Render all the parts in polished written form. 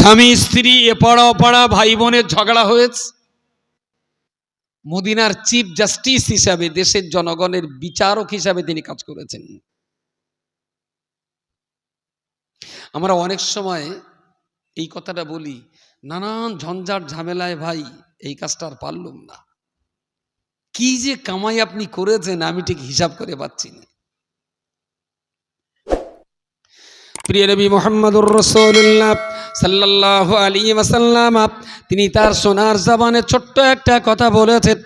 স্বামী স্ত্রী এপাড়া ওপাড়া ভাই বোনের ঝগড়া হয়েছে, মদিনার চিফ জাস্টিস হিসাবে দেশের জনগণের বিচারক হিসাবে তিনি কাজ করেছেন। আমরা অনেক সময় এই কথাটা বলি, নানান ঝঞ্ঝাট ঝামেলায় ভাই এই কাজটা আর পারলাম না, কি যে কামাই আপনি করেছেন আমি ঠিক হিসাব করে পাচ্ছি না। প্রিয় নবী মুহাম্মদুর রাসূলুল্লাহ সাল্লাল্লাহু আলাইহি ওয়াসাল্লাম তিনি তার সোনার জবানে ছোট্ট একটা কথা বলেছেন,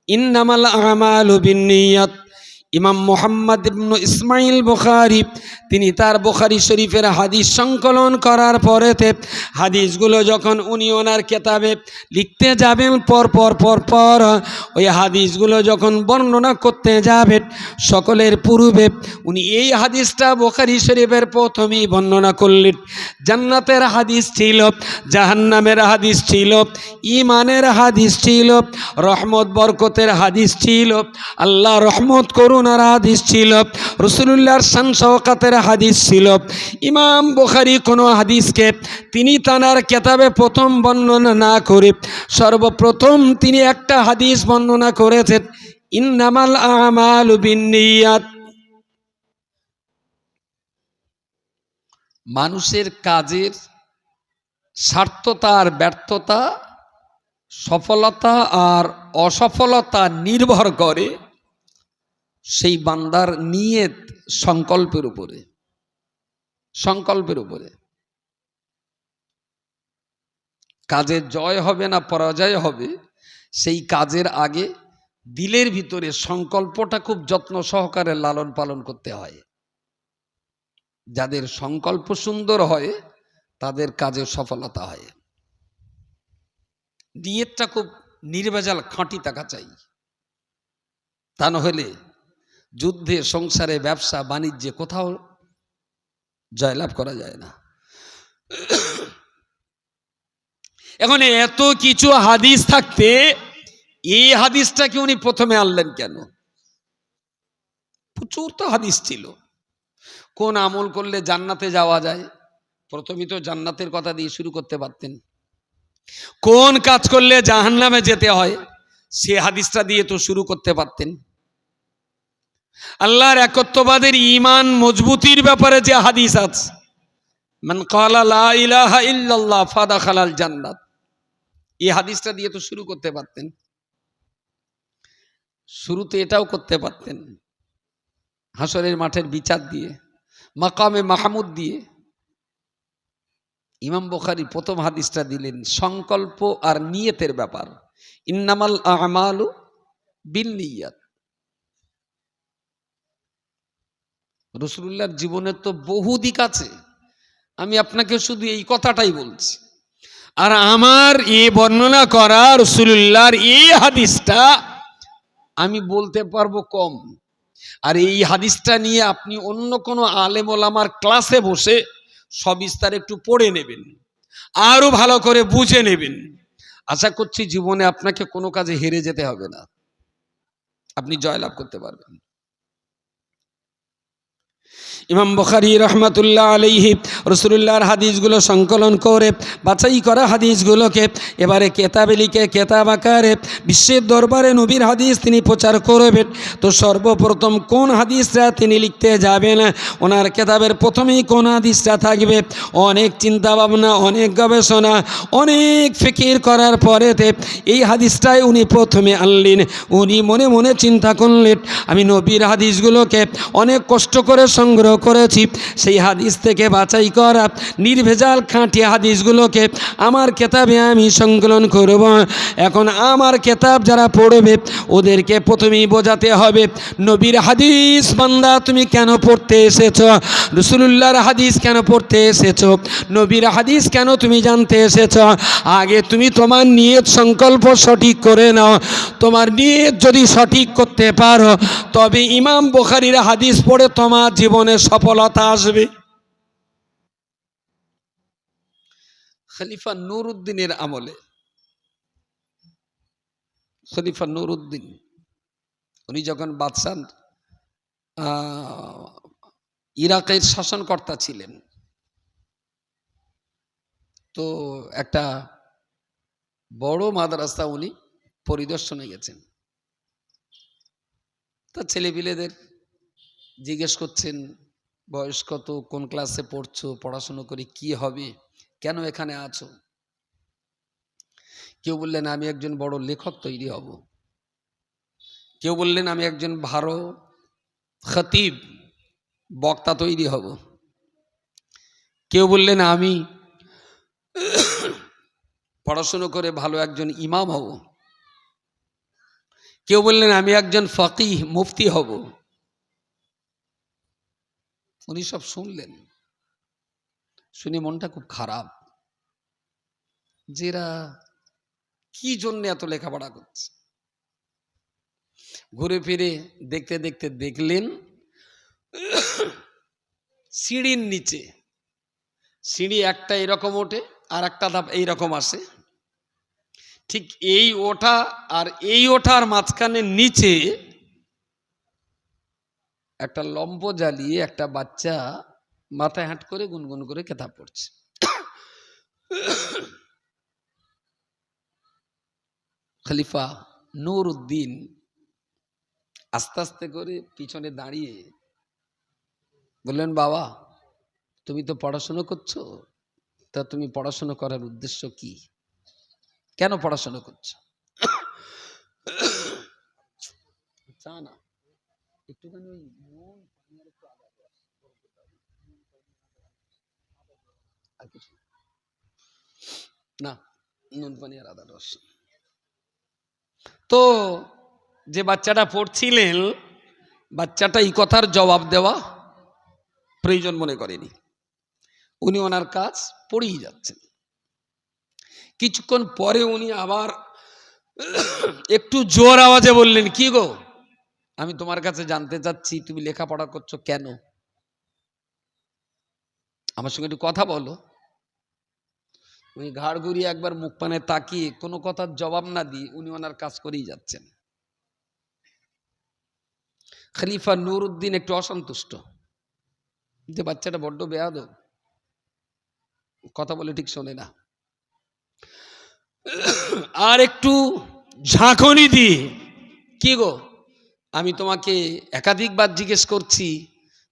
ইন্নামাল আমালু বিন্নিয়াত। ইমাম মুহাম্মদ ইবনে ইসমাইল বুখারী তিনি তার বুখারী শরীফের হাদিস সংকলন করার পরেতে হাদিসগুলো যখন উনি ওনার কেতাবে লিখতে যাবেন পর ওই হাদিসগুলো যখন বর্ণনা করতে যাবেন সকলের পূর্বে উনি এই হাদিসটা বুখারী শরীফের প্রথমেই বর্ণনা করলেন। জান্নাতের হাদিস ছিল, জাহান্নামের হাদিস ছিল, ঈমানের হাদিস ছিল, রহমত বরকতের হাদিস ছিল, আল্লাহ রহমত করুন আর হাদিস ছিল, রাসূলুল্লাহর শান শওকাতের হাদিস ছিল। ইমাম বুখারী কোনো হাদিসকে তিনি তানার কেতাবে প্রথম বর্ণনা না করে সর্বপ্রথম তিনি একটা হাদিস বর্ণনা করেছেন, ইন্নামাল আমালু বিন্নিয়াত। মানুষের কাজের সার্থকতা আর ব্যর্থতা, সফলতা আর অসফলতা নির্ভর করে সেই বান্দার নিয়ত সংকল্পের উপরে। কাজের জয় হবে না পরাজয় হবে, সেই কাজের আগে দিলের ভিতরে সংকল্পটা খুব যত্ন সহকারে লালন পালন করতে হয়। যাদের সংকল্প সুন্দর হয় তাদের কাজে সফলতা হয়। নিয়তটা খুব নির্ভেজাল খাঁটি থাকা চাই, তা নহলে যুদ্ধে, সংসারে, ব্যবসা বাণিজ্যে কোথাও জয়লাভ করা যায় না। এখন এত কিছু হাদিস থাকতে এই হাদিসটাকে উনি প্রথমে আনলেন কেন? প্রচুর তো হাদিস ছিল। কোন আমল করলে জান্নাতে যাওয়া যায়, প্রথমে তো জান্নাতের কথা দিয়ে শুরু করতে পারতেন। কোন কাজ করলে জাহান্নামে যেতে হয় সে হাদিসটা দিয়ে তো শুরু করতে পারতেন। আল্লাহর একত্ববাদের ঈমান মজবুতির ব্যাপারে যে হাদিস আছে, মান ক্বালা লা ইলাহা ইল্লাল্লাহ ফাদাখালাল জান্নাত, এই হাদিসটা দিয়ে তো শুরু করতে পারতেন। শুরুতে এটাও করতে পারতেন, হাসরের মাঠের বিচার দিয়ে, মাকামে মাহমুদ দিয়ে। ইমাম বুখারী প্রথম হাদিসটা দিলেন সংকল্প আর নিয়তের ব্যাপার, ইন্নামাল আমালু বিন্নিয়াত। রাসূলুল্লাহর জীবনের তো বহু দিক আছে, আমি আপনাকে শুধু এই কথাটাই বলছি। আর আমার এই বর্ণনা করা রাসূলুল্লাহর এই হাদিসটা আমি বলতে পারবো কম, আর এই হাদিসটা নিয়ে আপনি অন্য কোনো আলেম ওলামার ক্লাসে বসে সবিস্তার একটু পড়ে নেবেন, আরো ভালো করে বুঝে নেবেন। আশা করছি জীবনে আপনাকে কোনো কাজে হেরে যেতে হবে না, আপনি জয়লাভ করতে পারবেন। ইমাম বুখারী রহমাতুল্লাহ আলাইহি রাসূলুল্লাহর হাদিসগুলো সংকলন করে বাছাই করা হাদিসগুলোকে এবারে কেতাবে লিখে কেতাব আকারে বিশ্বের দরবারে নবীর হাদিস তিনি প্রচার করবেন। তো সর্বপ্রথম কোন হাদিসটা তিনি লিখতে যাবেন, ওনার কেতাবের প্রথমেই কোন হাদিসটা থাকবে, অনেক চিন্তা ভাবনা, অনেক গবেষণা, অনেক ফিকির করার পরেতে এই হাদিসটাই উনি প্রথমে আনলেন। উনি মনে মনে চিন্তা করলেন, আমি নবীর হাদিসগুলোকে অনেক কষ্ট করে সংগ্রহ করেছি, সেই হাদিস থেকে বাছাই করা নির্ভেজাল খাঁটি হাদিসগুলোকে আমার কেতাবে আমি সংকলন করব। এখন আমার কেতাব যারা পড়বে ওদেরকে প্রথমেই বোঝাতে হবে নবীর হাদিস বান্দা তুমি কেন পড়তে এসেছো, রাসূলুল্লাহর হাদিস কেন পড়তে এসেছো, নবীর হাদিস কেন তুমি জানতে এসেছো। আগে তুমি তোমার নিয়ত সংকল্প সঠিক করে নাও, তোমার নিয়ত যদি সঠিক করতে পারো তবে ইমাম বুখারীর হাদিস পড়ে তোমার জীবনে সফলতা আসবে। খলিফা নুরউদ্দিনের আমলে, খলিফা নুরউদ্দিন উনি যখন বাদশাহ ইরাকের শাসনকর্তা ছিলেন, তো একটা বড় মাদ্রাসা উনি পরিদর্শনে গেছেন। তা ছেলেপিলেদের জিজ্ঞেস করছেন, বয়স কত, কোন ক্লাসে পড়ছো, পড়াশুনো করে কি হবে, কেন এখানে আছো? কেউ বললেন আমি একজন বড় লেখক তৈরি হব, কেউ বললেন আমি একজন ভালো খতিব বক্তা তৈরি হব, কেউ বললেন আমি পড়াশুনো করে ভালো একজন ইমাম হব, কেউ বললেন আমি একজন ফকিহ মুফতি হব। উনি সব শুনলেন, শুনে মনটা খুব খারাপ, যেরা কি জন্য এত লেখাপড়া করছে। ঘুরে ফিরে দেখতে দেখতে দেখলেন সিঁড়ির নিচে, সিঁড়ি একটা এরকম ওঠে আর একটা ধাপ এইরকম আসে, ঠিক এই ওঠা আর এই ওঠার মাঝখানে নিচে একটা লম্ব জ্বালিয়ে একটা বাচ্চা মাথায় হাঁট করে গুনগুন করে কেতাব পড়ছে। খলিফা নূর উদ্দিন আস্তে আস্তে করে পিছনে দাঁড়িয়ে বললেন, বাবা তুমি তো পড়াশুনো করছো, তা তুমি পড়াশুনো করার উদ্দেশ্য কি, কেন পড়াশুনো করছো? চা না, একটুখানি না, নুন পানি আর আদা রস। তো যে বাচ্চাটা পড়ছিলেন, বাচ্চাটা এই কথার জবাব দেওয়া প্রয়োজন মনে করেনি, উনি ওনার কাজ পড়েই যাচ্ছেন। কিছুক্ষণ পরে উনি আবার একটু জোর আওয়াজে বললেন, কি গো, আমি তোমার কাছে জানতে চাচ্ছি তুমি লেখাপড়া করছো কেন, আমার সঙ্গে একটু কথা বলো। উনি ঘাড় ঘুরিয়ে একবার মুখ পানে তাকিয়ে কোনো কথার জবাব না দিয়ে উনি ওনার কাজ করেই যাচ্ছেন। খলিফা নূর উদ্দিন একটু অসন্তুষ্ট যে বাচ্চাটা বড্ড বেয়াদব, কথা বলে ঠিক শোনে না। আর একটু ঝাঁকুনি দিয়ে, কি গো, আমি তোমাকে একাধিকবার জিজ্ঞেস করছি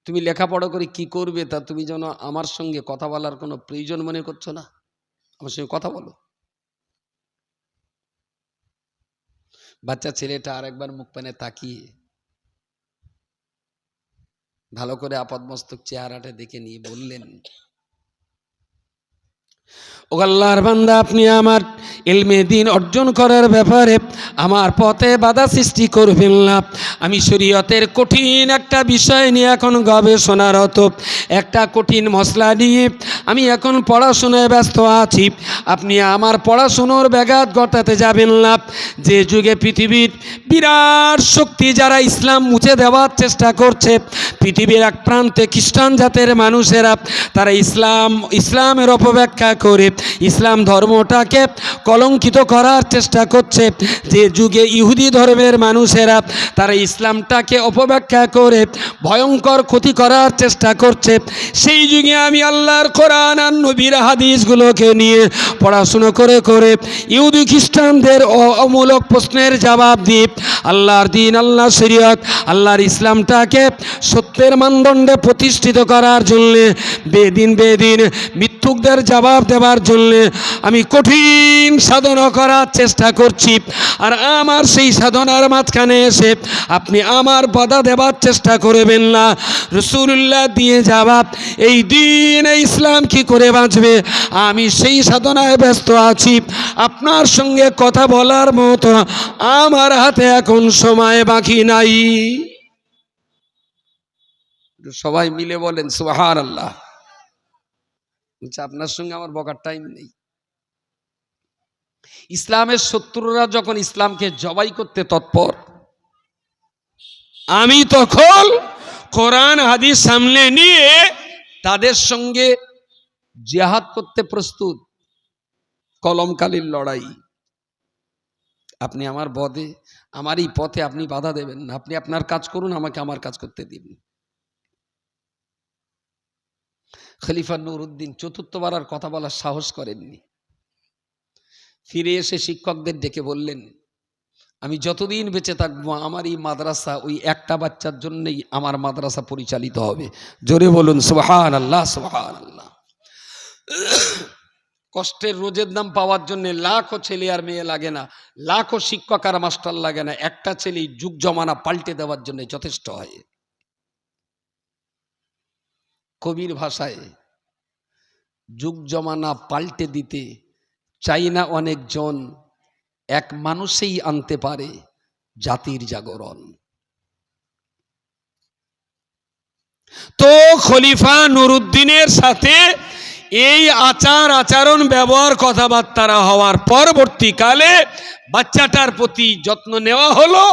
তুমি লেখাপড়া করে কি করবে, তা তুমি যেন আমার সঙ্গে কথা বলার কোনো প্রয়োজন মনে করছো না, আমার সঙ্গে কথা বলো। বাচ্চা ছেলেটা আর একবার মুখ পানে তাকিয়ে ভালো করে আপাদমস্তক চেহারাটা দেখে নিয়ে বললেন, ও আল্লাহর বান্দা, আপনি আমার ইলমে দ্বীন অর্জন করার ব্যাপারে আমার পথে বাধা সৃষ্টি করবেন না। আমি শরীয়তের কঠিন একটা বিষয় নিয়ে এখন গবেষণারত, একটা কঠিন মশলা নিয়ে আমি এখন পড়াশোনায় ব্যস্ত আছি। আপনি আমার পড়াশুনোর ব্যাঘাত ঘটাতে যাবেন না। যে যুগে পৃথিবীর বিরাট শক্তি যারা ইসলাম মুছে দেওয়ার চেষ্টা করছে, পৃথিবীর এক প্রান্তে খ্রিস্টান জাতের মানুষেরা তারা ইসলামের অপব্যাখ্যা করে ইসলাম ধর্মটাকে কলঙ্কিত করার চেষ্টা করছে, যে যুগে ইহুদি ধর্মের মানুষেরা তারা ইসলামটাকে অপব্যাখ্যা করে ভয়ঙ্কর ক্ষতি করার চেষ্টা করছে, সেই যুগে আমি আল্লাহর কোরআন আর নবীর হাদিসগুলোকে নিয়ে পড়াশুনো করে করে ইহুদি খ্রিস্টানদের অমূলক প্রশ্নের জবাব দিয়ে আল্লাহর দ্বীন, আল্লাহর শরীয়ত, আল্লাহর ইসলামটাকে সত্যের মানদণ্ডে প্রতিষ্ঠিত করার জন্যে বেদিন মিথ্যুকদের জবাব দেওয়ার জন্যে আমি কঠিন সাধনা করার চেষ্টা করছি। আর আমার সেই সাধনার মাঝখানে এসে আপনি আমার বাধা দেওয়ার চেষ্টা করবেন না। রাসূলুল্লাহ দিয়ে জবাব, এই দিন এই ইসলাম কি করে বাঁচবে, আমি সেই সাধনায় ব্যস্ত আছি। আপনার সঙ্গে কথা বলার মতো আমার হাতে এখন সময় বাকি নাই। সবাই মিলে বলেন সুবহানাল্লাহ। আপনার সঙ্গে আমার বকার টাইম নেই। ইসলামের শত্রুরা যখন ইসলামকে জবাই করতে তৎপর, আমি তখন কোরআন হাদিস সামনে নিয়ে তাদের সঙ্গে জিহাদ করতে প্রস্তুত। কলমকালীর লড়াই। আপনি আমার আমার এই পথে আপনি বাধা দেবেন না। আপনি আপনার কাজ করুন, আমাকে আমার কাজ করতে দিন। খলিফা নুরউদ্দিন চতুর্থবার আর কথা বলার সাহস করেননি। ফিরে এসে শিক্ষকদের ডেকে বললেন, আমি যতদিন বেঁচে থাকবো আমার এই মাদ্রাসা ওই একটা বাচ্চার জন্যই আমার মাদ্রাসা পরিচালিত হবে। জোরে বলুন সুবহানাল্লাহ, সুবহানাল্লাহ। কষ্টের রোজের দাম পাওয়ার জন্য লাখো ছেলে আর মেয়ে লাগে না, লাখো শিক্ষক আর মাস্টার লাগে না, একটা ছেলেই যুগ জমানা পাল্টে দেওয়ার জন্য যথেষ্ট হয়। কবির ভাষায় যুগ জমানা পাল্টে দিতে চাই না অনেকজন, এক মানুষেই আনতে পারে জাতির জাগরণ। তো খলিফা নুরউদ্দিনের সাথে এই আচরণ ব্যবহার কথাবার্তা হওয়ার পরবর্তীকালে বাচ্চাটার প্রতি যত্ন নেওয়া হলো।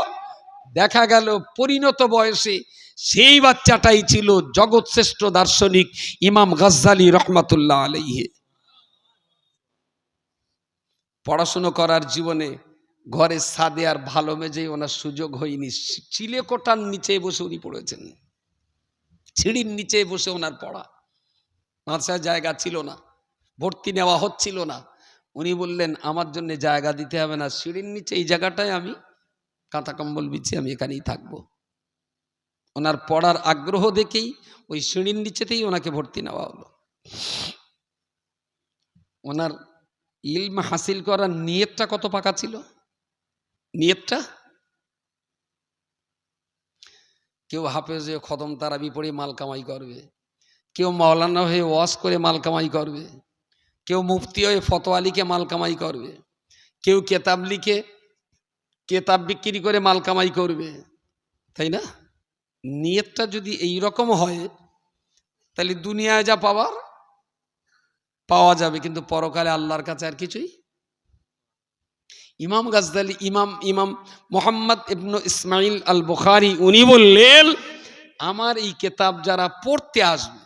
দেখা গেল পরিণত বয়সে সেই বাচ্চাটাই ছিল জগৎশ্রেষ্ঠ দার্শনিক ইমাম গাজ্জালী রহমাতুল্লাহ আলাইহি। পড়াশুনো করার জীবনে ঘরের ছাদে আর ভালো মেজে ওনার সুযোগ হয়নি। চিলেকোঠার নিচে বসে উনি পড়েছেন, সিঁড়ির নিচে বসে ওনার পড়া। মাদ্রাসায় জায়গা ছিল না, ভর্তি নেওয়া হচ্ছিল না। উনি বললেন আমার জন্য জায়গা দিতে হবে না, সিঁড়ির নিচে এই জায়গাটায় আমি কাঁথা কম্বল বিছিয়ে আমি এখানেই থাকবো। ওনার পড়ার আগ্রহ দেখেই ওই সিঁড়ির নিচেতেই ওনাকে ভর্তি নেওয়া হলো। ওনার ইলম হাসিল করার নিয়তটা কত পাকা ছিল, নিয়তটা। কেউ হাফেজ হয়ে খতম তারাবি পড়ে মাল কামাই করবে, কেউ মাওলানা হয়ে ওয়াজ করে মাল কামাই করবে, কেউ মুফতি হয়ে ফতোয়া লিখে মাল কামাই করবে, কেউ কেতাব লিখে কেতাব বিক্রি করে মাল কামাই করবে, তাই না? নিয়তটা যদি এই রকম হয় তাহলে দুনিয়ায় যা পাওয়ার পাওয়া যাবে, কিন্তু পরকালে আল্লাহর কাছে আর কিছুই। ইমাম গাজ্জালী ইমাম মুহাম্মদ ইবনে ইসমাইল আল বুখারী উনি বললেন, আমার এই কিতাব যারা পড়তে আসবে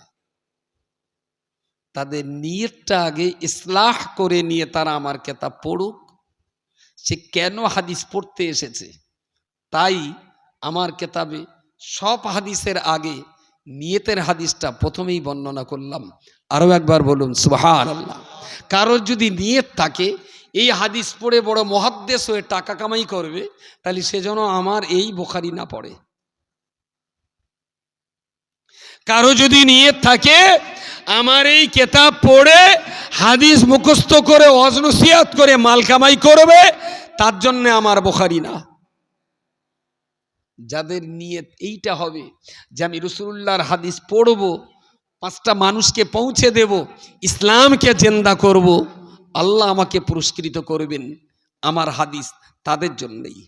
তাদের নিয়তটা আগে ইসলাহ করে নিয়ে তারা আমার কিতাব পড়ুক। সে কেন হাদিস পড়তে এসেছে, তাই আমার কিতাবে সব হাদিসের আগে নিয়তের হাদিসটা প্রথমেই বর্ণনা করলাম। আরও একবার বলুন সুবহানাল্লাহ। কারোর যদি নিয়ত থাকে এই হাদিস পড়ে বড় মুহাদ্দিস হয়ে টাকা কামাই করবে, তাহলে সে যেন আমার এই বুখারী না পড়ে। কারো যদি নিয়ত থাকে আমার এই কিতাব পড়ে হাদিস মুখস্থ করে ওয়াজ নসিহত করে মাল কামাই করবে, তার জন্য আমার বুখারী না। যাদের নিয়ত এইটা হবে যে আমি রাসূলুল্লাহর হাদিস পড়ব, 5টা মানুষকে পৌঁছে দেব, ইসলামকে জিন্দা করব, আল্লাহ আমাকে পুরস্কৃত করবেন, আমার হাদিস তাদের জন্যই,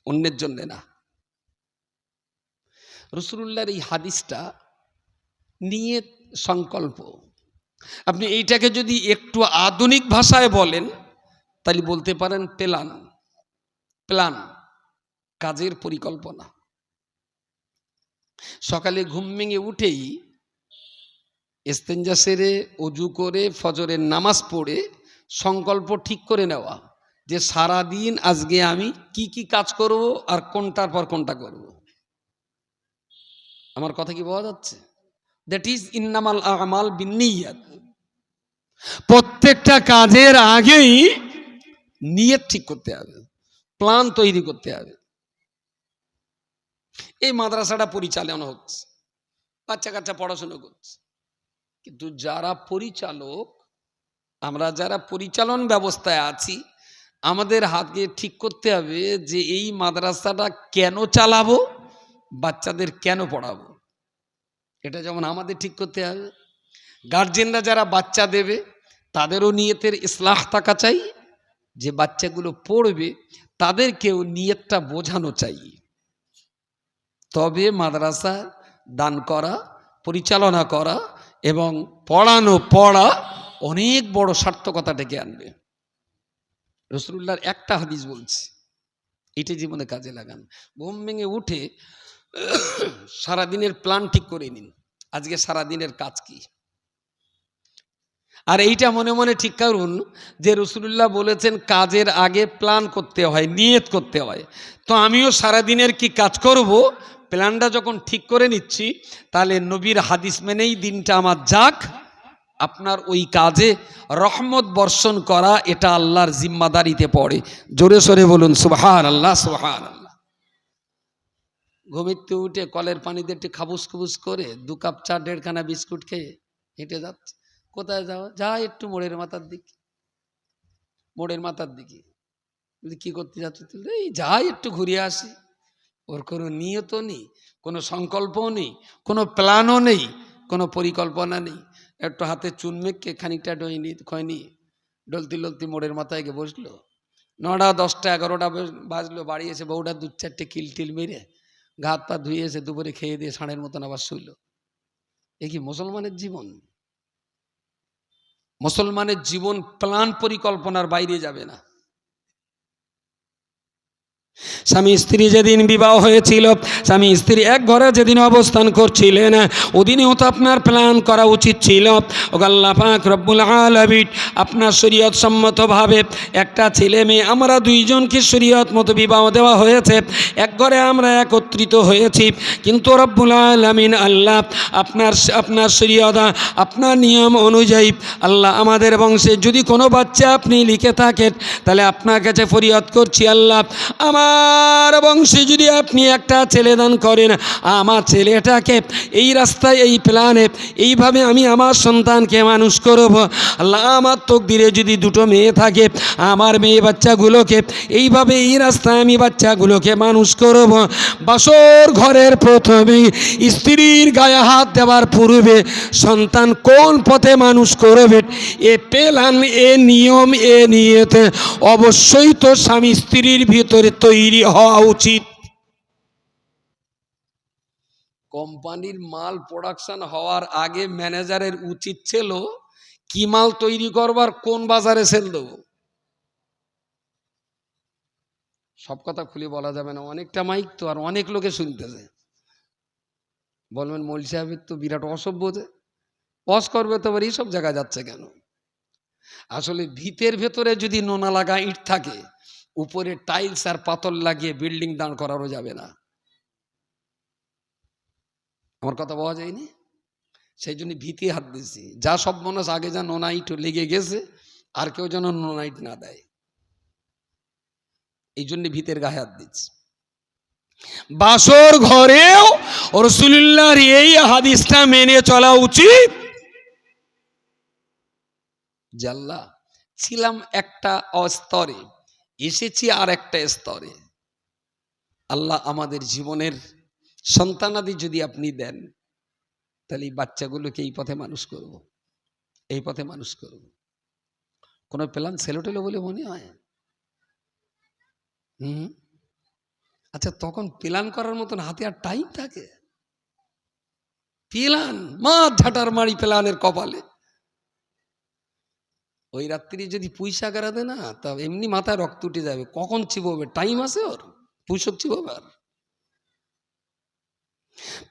অন্যের জন্য না। রাসূলুল্লাহর এই হাদিসটা নিয়ত সংকল্প। আপনি এইটাকে যদি একটু আধুনিক ভাষায় বলেন তাহলে বলতে পারেন প্ল্যান, কাজের পরিকল্পনা। সকালে ঘুম ভেঙে উঠেই ইস্তেঞ্জা সেরে ওযু করে ফজরের নামাজ পড়ে সংকল্প ঠিক করে নেওয়া যে সারাদিন আজকে আমি কি কি কাজ করব আর কোনটার পর কোনটা করব। আমার কথা কি বোঝা যাচ্ছে? দ্যাট ইজ ইন্নামাল আমাল বিন্নিয়াত। প্রত্যেকটা কাজের আগেই নিয়ত ঠিক করতে হবে, প্ল্যান তৈরি করতে হবে। এই মাদ্রাসাটা পরিচালনা হচ্ছে, বাচ্চা কাচ্চা পড়াশোনা করছে, কিন্তু যারা পরিচালক, আমরা যারা পরিচালন ব্যবস্থায় আছি, আমাদের হাতকে ঠিক করতে হবে যে এই মাদ্রাসাটা কেন চালাবো, বাচ্চাদের কেন পড়াবো, এটা যেমন আমাদের ঠিক করতে হবে। গার্জেনরা যারা বাচ্চা দেবে তাদেরও নিয়তের ইসলাহ থাকা চাই, যে বাচ্চাগুলো পড়বে তাদেরকেও নিয়তটা বোঝানো চাই। তবে মাদ্রাসা দান করা, পরিচালনা করা এবং পড়া অনেক বড় সার্থকতা ডেকে আনবে। রাসূলুল্লাহর একটা হাদিস বলছি, এটা জীবনে কাজে লাগান। ঘুম ভেঙে উঠে সারাদিনের প্ল্যান ঠিক করে নিন, আজকে সারাদিনের কাজ কি। আর এইটা মনে মনে ঠিক করুন যে রাসূলুল্লাহ বলেছেন কাজের আগে প্ল্যান করতে হয়, নিয়ত করতে হয়। তো আমিও সারাদিনের কি কাজ করব প্ল্যানটা যখন ঠিক করে নিচ্ছি, তাহলে নবীর হাদিস মেনেই দিনটা আমার যাক। আপনার ওই কাজে রহমত বর্ষণ করা এটা আল্লাহর জিম্মাদারিতে পড়ে। জোরে সোরে বলুন সুবহানাল্লাহ, সুবহানাল্লাহ। ঘুমিতে উঠে কলের পানিতে একটু খাবুস খুবুস করে 2 কাপ চা 1.5 খানা বিস্কুট খেয়ে হেঁটে যাচ্ছে। কোথায় যাওয়া? যা একটু মোড়ের মাথার দিকে। মোড়ের মাথার দিকে কি করতে যাচ্ছে? এই যাই একটু ঘুরে আসি। ওর কোনো নিয়ত নেই, কোনো সংকল্পও নেই, কোনো প্ল্যানও নেই, কোনো পরিকল্পনা নেই। একটু হাতে চুন মেখে খানিকটা খয়নি ডলতি ললতি মোড়ের মাথায় গিয়ে বসলো। 9টা 10টা 11টা বাজলো, বাড়ি এসে বউটা 2-4টে কিলটিল মেরে গা হাত পা ধুয়ে এসে দুপুরে খেয়ে দিয়ে ষাঁড়ের মতন আবার শুইল। এ কি মুসলমানের জীবন? মুসলমানের জীবন প্ল্যান পরিকল্পনার বাইরে যাবে না। স্বামী স্ত্রী যেদিন বিবাহ হয়েছিল, স্বামী স্ত্রী এক ঘরে যেদিন অবস্থান করছিলেন, ওদিনেও তো আপনার প্ল্যান করা উচিত ছিল। ও আল্লাহ পাক রব্বুল আলামিন আপনার শরীয়ত সম্মতভাবে একটা ছেলে মেয়ে আমরা 2 জনকে শরীয়ত মতো বিবাহ দেওয়া হয়েছে, এক ঘরে আমরা একত্রিত হয়েছি। কিন্তু রব্বুল আলামিন আল্লাহ আপনার শরীয়ত, আপনার নিয়ম অনুযায়ী আল্লাহ আমাদের বংশে যদি কোনো বাচ্চা আপনি লিখে থাকেন, তাহলে আপনার কাছে ফরিয়াদ করছি আল্লাহ, আমার বংশে যদি আপনি একটা ছেলে দান করেন, আমার ছেলেটাকে এই রাস্তায় এই প্ল্যানে এইভাবে আমি আমার সন্তানকে মানুষ করব। আল্লাহ আমার তকদিরে যদি 2টো মেয়ে থাকে, আমার মেয়ে বাচ্চাগুলোকে এইভাবে এই রাস্তায় আমি বাচ্চাগুলোকে মানুষ করব। বাসর ঘরের প্রথমে স্ত্রীর গায়ে হাত দেওয়ার পূর্বে সন্তান কোন পথে মানুষ করবে, এ প্ল্যান, এ নিয়ম, এ নিয়তে অবশ্যই তো স্বামী স্ত্রীর ভিতরে তৈরি হওয়া উচিত। কোম্পানির মাল প্রোডাকশন হওয়ার আগে ম্যানেজারের উচিত ছিল কি মাল তৈরি করবার, কোন বাজারে সেল দেবো। সব কথা খুলে বলা যাবে না, অনেকটা মাইক তো, আর অনেক লোকে শুনতেছে। বলবেন মৌলভী সাহেবের তো বিরাট অসভ্য, ওয়াজ করবে তো আবার এইসব জায়গায় যাচ্ছে কেন? আসলে ভিতের ভেতরে যদি নোনা লাগা ইট থাকে, উপরে টাইলস আর পাথর লাগিয়ে বিল্ডিং দাঁড় করানো যাবে না। আমার কথা বলা যায়নি? সেই জন্য ভিতে হাত দিয়েছি। যা সব মানুষ আগে যা নোনা ইট লেগে গেছে, আর কেউ যেন নোনা ইট না দেয়, এই জন্য ভিতের গায়ে হাত দিচ্ছি। বাসর ঘরেও রাসূলুল্লাহর এই হাদিসটা মেনে চলা উচিত। জাল্লা ছিলাম একটা স্তরে, এসেছি আর একটা স্তরে। আল্লাহ আমাদের জীবনের সন্তানাদি যদি আপনি দেন, তাহলে এই বাচ্চাগুলোকে এই পথে মানুষ করব, এই পথে মানুষ করব। কোনো প্ল্যান সেলোটেলো বলে মনে হয়? আচ্ছা, তখন প্ল্যান করার মতন হাতে আর টাইম থাকে? প্ল্যান মাছ ঝাঁটার মারি প্ল্যানের কপালে। ওই রাত্রি যদি পুঁইশাক দেয় না, তা এমনি মাথায় রক্ত উঠে যাবে। কখন চিবোবে? টাইম আছে ওর? পুঁইশাক চিবোবে? আর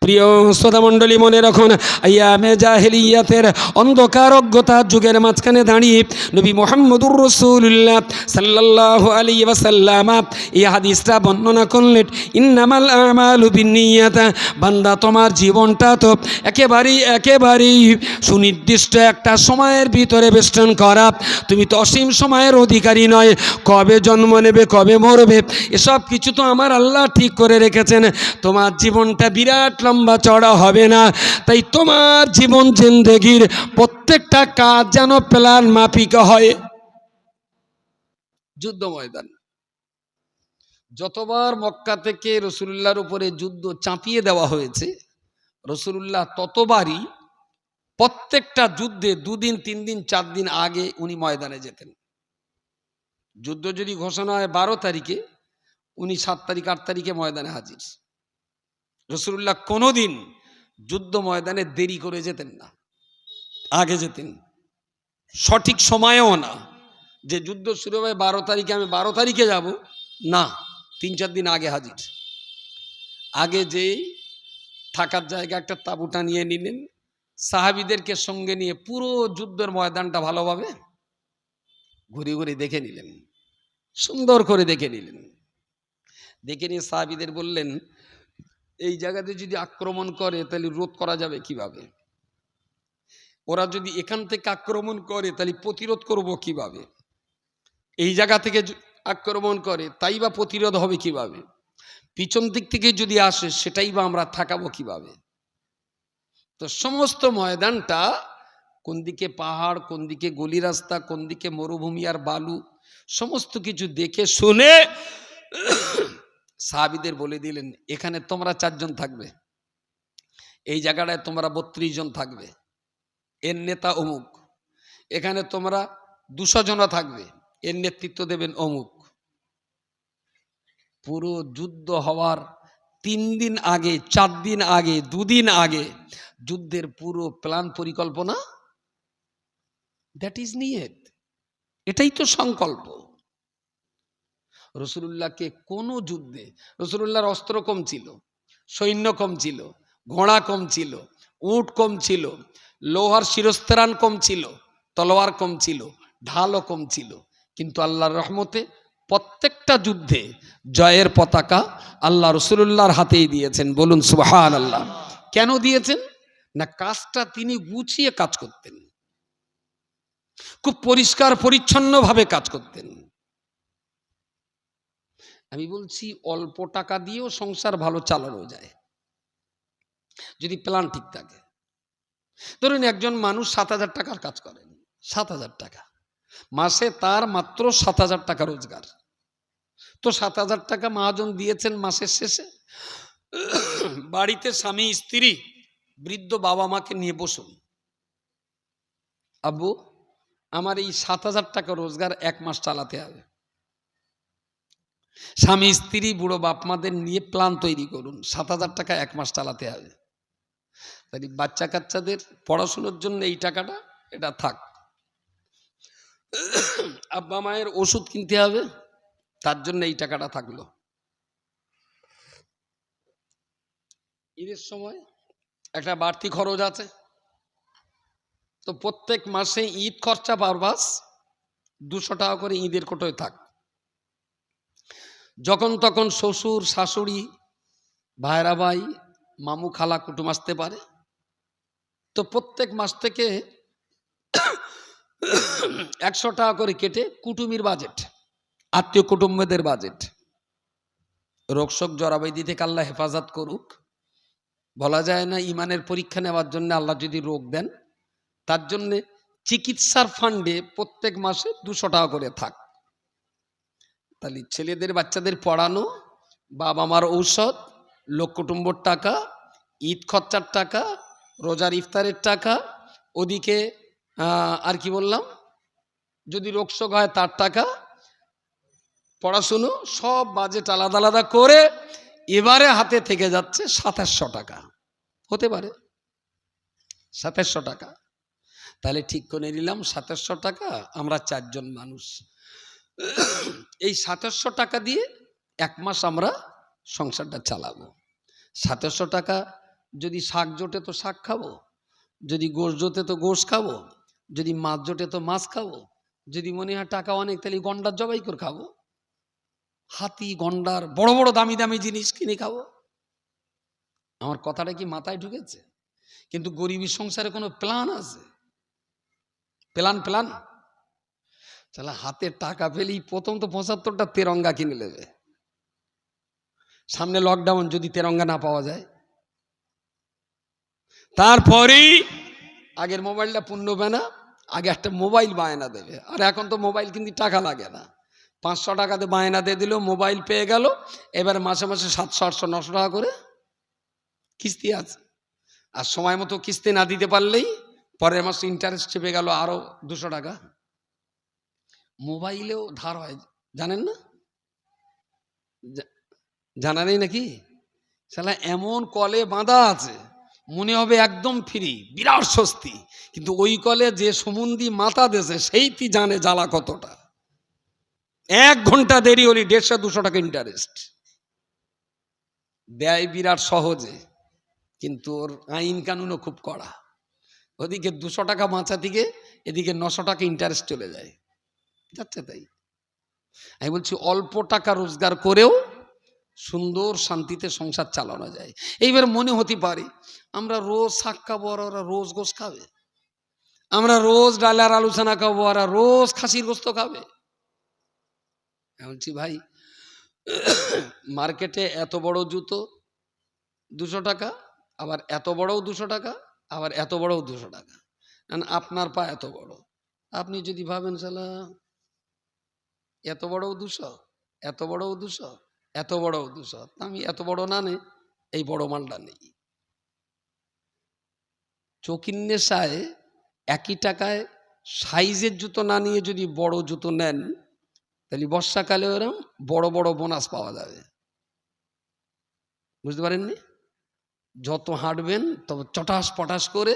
প্রিয় শ্রোতা মণ্ডলী, মনে রাখুন, আইয়ামে জাহেলিয়াতের অন্ধকার অজ্ঞতার যুগের মাঝখানে দাঁড়িয়ে নবী মুহাম্মদুর রাসূলুল্লাহ সাল্লাল্লাহু আলাইহি ওয়াসাল্লাম এই হাদিসটা বর্ণনা করলেন, ইন্নামাল আমালু বিন্নিয়াত। বান্দা, তোমার জীবনটা তো একেবারেই সুনির্দিষ্ট একটা সময়ের ভিতরে বেষ্টন করা। তুমি তো অসীম সময়ের অধিকারী নয়। কবে জন্ম নেবে, কবে মরবে, এসব কিছু তো আমার আল্লাহ ঠিক করে রেখেছেন। তোমার জীবনটা বিরাট লম্বা চড়া হবে না। তাই তোমার জীবন জিন্দেগির প্রত্যেকটা কাজ যেন প্ল্যান মাফিক হয়। যুদ্ধ ময়দান, যতবার মক্কা থেকে রাসূলুল্লাহর উপরে যুদ্ধ চাপিয়ে দেওয়া হয়েছে, রাসূলুল্লাহ ততবারই প্রত্যেকটা যুদ্ধে 2 দিন 3 দিন 4 দিন আগে উনি ময়দানে যেতেন। যুদ্ধ যদি ঘোষণা হয় 12 তারিখে, উনি 7 তারিখ 8 তারিখে ময়দানে হাজির। রাসূলুল্লাহ কোনোদিন যুদ্ধ ময়দানে দেরি করে যেতেন না, আগে যেতেন। সঠিক সময়েও না যে যুদ্ধ শুরু হবে 12 তারিখে, আমি 12 তারিখে যাব, না, 3-4 দিন আগে হাজির। আগে যেই থাকার জায়গা একটা তাঁবুটা নিয়ে নিলেন, সাহাবীদেরকে সঙ্গে নিয়ে পুরো যুদ্ধের ময়দানটা ভালোভাবে ঘুরে ঘুরে দেখে নিলেন, সুন্দর করে দেখে নিলেন। দেখে নিয়ে সাহাবীদের বললেন, এই জায়গাতে যদি আক্রমণ করে তাহলে রোধ করা যাবে কিভাবে? ওরা যদি এখান থেকে আক্রমণ করে তাহলে প্রতিরোধ করব কিভাবে? এই জায়গা থেকে আক্রমণ করে তাই বা প্রতিরোধ হবে কিভাবে? পিছন দিক থেকে যদি আসে সেটাই বা আমরা ঠেকাবো কিভাবে? তো সমস্ত ময়দানটা, কোন দিকে পাহাড়, কোন দিকে গলি রাস্তা, কোন দিকে মরুভূমি আর বালু, সমস্ত কিছু দেখে শুনে সাহাবীদের বলে দিলেন, এখানে তোমরা 4 জন থাকবে, এই জায়গাটায় তোমরা 32 জন থাকবে, এর নেতা অমুক। এখানে তোমরা 200 জন থাকবে, এর নেতৃত্ব দেবেন অমুক। পুরো যুদ্ধ হওয়ার 3 দিন আগে, 4 দিন আগে, 2 দিন আগে যুদ্ধের পুরো প্ল্যান পরিকল্পনা, দ্যাট ইজ নিয়ত। এটাই তো সংকল্প। রাসূলুল্লাহকে কোন যুদ্ধে, রাসূলুল্লাহর অস্ত্র কম ছিল, সৈন্য কম ছিল, ঘোড়া কম ছিল, উট কম ছিল, লোহার শিরস্ত্রাণ কম ছিল, তলোয়ার কম ছিল, ঢালও কম ছিল, কিন্তু আল্লাহর রহমতে প্রত্যেকটা যুদ্ধে জয়ের পতাকা আল্লাহ রাসূলুল্লাহর হাতেই দিয়েছেন। বলুন সুবহানাল্লাহ। কেন দিয়েছেন? না, কাজটা তিনি গুছিয়ে কাজ করতেন, খুব পরিষ্কার পরিচ্ছন্নভাবে কাজ করতেন। আমি বলছি অল্প টাকা দিয়েও সংসার ভালো চালানো যায় যদি প্ল্যান ঠিক থাকে। ধরুন একজন মানুষ 7,000 টাকার কাজ করেন, 7,000 টাকা মাসে, তার মাত্র 7,000 টাকা রোজগার। তো 7,000 টাকা মহাজন দিয়েছেন মাসের শেষে, বাড়িতে স্বামী স্ত্রী বৃদ্ধ বাবা মাকে নিয়ে বসুন, আব্বু আমার এই 7,000 টাকা রোজগার 1 মাস চালাতে হবে। স্বামী স্ত্রী বুড়ো বাপ মাদের নিয়ে প্ল্যান তৈরি করুন, 7,000 টাকা 1 মাস চালাতে হবে। তাই বাচ্চা কাচ্চাদের পড়াশোনার জন্য এই টাকাটা এটা থাক, আব্বা মায়ের ওষুধ কিনতে হবে তার জন্য এই টাকাটা থাকলো, ঈদের সময় একটা বাড়তি খরচ আছে, তো প্রত্যেক মাসে ঈদ খরচা পারবাস 200 টাকা করে ঈদের কোটোয় থাক। যখন তখন শ্বশুর শাশুড়ি ভাইরা ভাই মামু খালা কুটুম আসতে পারে, তো প্রত্যেক মাস থেকে 100 টাকা করে কেটে কুটুমির বাজেট, আত্মীয় কুটুম্বদের বাজেট। রোগশোক জরাবাইদি থেকে আল্লাহ হেফাজত করুক, বলা যায় না, ইমানের পরীক্ষা নেওয়ার জন্য আল্লাহ যদি রোগ দেন, তার জন্যে চিকিৎসার ফান্ডে প্রত্যেক মাসে 200 টাকা করে থাক। তাহলে ছেলেদের বাচ্চাদের পড়ানো, বাবা মার ঔষধ, লোক কুটুম্বর টাকা, ঈদ খরচার টাকা, রোজার ইফতারের টাকা, ওদিকে আর কি বললাম, যদি রোগশোক হয় তার টাকা, পড়াশুনো, সব বাজেট আলাদা আলাদা করে এবারে হাতে থেকে যাচ্ছে 2700 টাকা। হতে পারে 2700 টাকা। তাহলে ঠিক করে নিলাম 2700 টাকা, আমরা 4 জন মানুষ, এই 2700 টাকা দিয়ে 1 মাস আমরা সংসারটা চালাবো। 2700 টাকা যদি শাক জোটে তো শাক খাবো, যদি গোশ জোটে তো গোশ খাবো, যদি মাছ জোটে তো মাছ খাবো, যদি মনে হয় টাকা অনেক তাহলে গন্ডার জবাই করে খাবো, হাতি গন্ডার বড় বড় দামি দামি জিনিস কিনে খাবো। আমার কথাটা কি মাথায় ঢুকেছে? কিন্তু গরিবী সংসারে কোনো প্ল্যান আছে? প্ল্যান তাহলে হাতে টাকা পেলেই প্রথম তো 75টা তেরঙ্গা কিনে নেবে। সামনে লকডাউন, যদি তেরঙ্গা না পাওয়া যায়, তারপরেই আগের মোবাইলটা পূর্ণ হবে না, আগে একটা মোবাইল বায়না দেবে। আর এখন তো মোবাইল কিন্তু টাকা লাগে না, 500 টাকাতে বায়না দিয়ে দিল, মোবাইল পেয়ে গেল। এবার মাসে মাসে 700 800 900 টাকা করে কিস্তি আছে, আর সময় মতো কিস্তি না দিতে পারলেই পরের মাসে ইন্টারেস্ট চেপে গেল আরো 200 টাকা। মোবাইলেও ধার হয়, জানেন না? জানা নেই নাকি? শালা এমন কলে বাঁধা আছে, মনে হবে একদম ফ্রি, বিরাট স্বস্তি, কিন্তু ওই কলে যে সমুন্দি মাথা দেশে সেইটি জানে জ্বালা কতটা। 1 ঘন্টা দেরি হলে 150-200 টাকা ইন্টারেস্ট দেয়, বিরাট সহজে, কিন্তু ওর আইন কানুনও খুব কড়া। ওদিকে 200 টাকা বাঁচা থেকে এদিকে 900 টাকা ইন্টারেস্ট চলে যায়, যাচ্ছে তাই। আমি বলছি অল্প টাকা রোজগার করেও সুন্দর শান্তিতে সংসার চালানো যায়। এইবার মনে হতে পারে আমরা রোজ শাক খাবো আর ওরা রোজ গোশ খাবে, আমরা রোজ ডালের আলোচনা খাবো আর রোজ খাসির গোস্ত খাবে। বলছি ভাই, মার্কেটে এত বড় জুতো 200 টাকা, আবার এত বড়ও 200 টাকা, আবার এত বড়ও 200 টাকা। আপনার পা এত বড়, আপনি যদি ভাবেন শালা এত বড়ও 200, এত বড়ও 200, এত বড়ও 200, আমি এত বড় না নে, এই বড় মালটা নেই। চকির নেশায় একই টাকায় সাইজের জুতো না নিয়ে যদি বড় জুতো নেন, তাহলে বর্ষাকালে ওরকম বড় বড় বোনাস পাওয়া যাবে। বুঝতে পারেননি? যত হাঁটবেন তত চটাস পটাস করে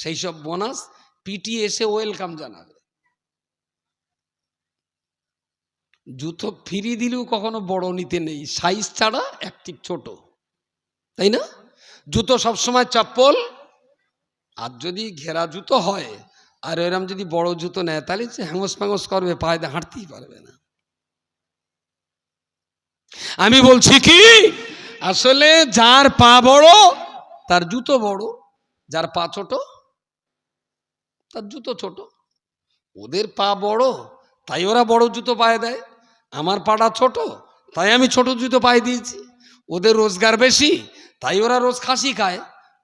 সেই সব বোনাস পিটি এসে ওয়েলকাম জানাবে। জুতো ফিরি দিলেও কখনো বড় নিতে নেই, সাইজ ছাড়া একটি ছোট, তাই না? জুতো সবসময় চপ্পল, আর যদি ঘেরা জুতো হয় আর এরম যদি বড় জুতো নেয় তাহলে হ্যাঙ্গস ফ্যাঙ্গস করবে, পায়ে দিয়ে হাঁটতেই পারবে না। আমি বলছি কি, আসলে যার পা বড় তার জুতো বড়, যার পা ছোট তার জুতো ছোট। ওদের পা বড় তাই ওরা বড় জুতো পায়ে দেয়, আমার পাটা ছোট তাই আমি ছোট জুতো পায়ে দিয়েছি। ওদের রোজগার বেশি তাই ওরা রোজ খাসি খায়,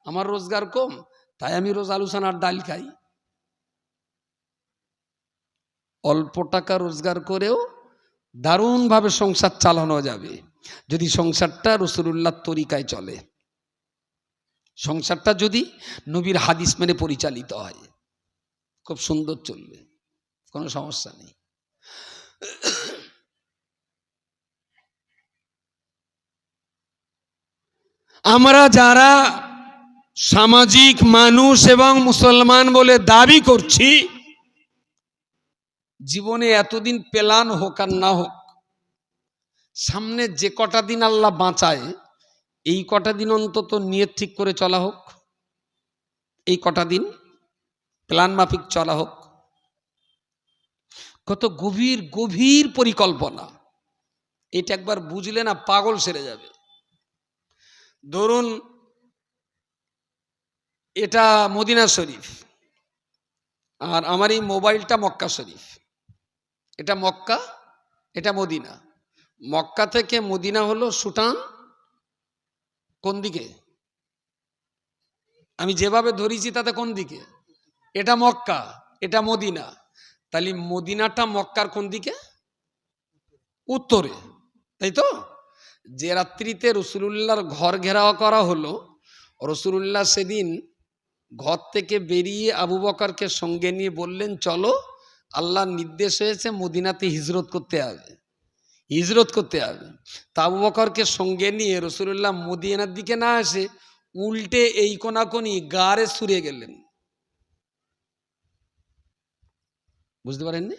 আমার রোজগার কম তাই আমি রোজ আলুসানার ডাল খাই। অল্প টাকা রোজগার করেও দারুণভাবে সংসার চালানো যাবে যদি সংসারটা রাসূলুল্লাহর তরিকায় চলে, সংসারটা যদি নবীর হাদিস মেনে পরিচালিত হয়, খুব সুন্দর চলবে, কোনো সমস্যা নেই। আমরা যারা সামাজিক মানুষ এবং মুসলমান বলে দাবি করছি, জীবনে এতদিন প্ল্যান হোক আর না হোক, সামনে যে কটা দিন আল্লাহ বাঁচায় এই কটা দিন অন্তত নিয়ত ঠিক করে চলা হোক, এই কটা দিন প্ল্যান মাফিক চলা হোক। কত গভীর গভীর পরিকল্পনা, এটা একবার বুঝলে না পাগল সেরে যাবে। ধরুন এটা মদিনা শরীফ আর আমার এই মোবাইলটা মক্কা শরীফ, এটা মক্কা এটা মদিনা। মক্কা থেকে মদিনা হলো সুটান কোন দিকে, আমি যেভাবে ধরেছি তাতে কোন দিকে, এটা মক্কা এটা মদিনা, তাহলে মদিনাটা মক্কার কোন দিকে, উত্তরে, তাই তো? যে রাত্রিতে রাসূলুল্লাহর ঘর ঘেরাও করা হলো, রাসূলুল্লাহ সেদিন ঘর থেকে বেরিয়ে আবু বকরকে সঙ্গে নিয়ে বললেন চলো, আল্লাহর নির্দেশ হয়েছে মদিনাতে হিজরত করতে হবে, হিজরত করতে হবে। তা আবু বকরকে সঙ্গে নিয়ে রাসূলুল্লাহ মদিনার দিকে না এসে উল্টে এই কোনাকুনি গাড়ে ছুঁড়ে গেলেন। বুঝতে পারেননি?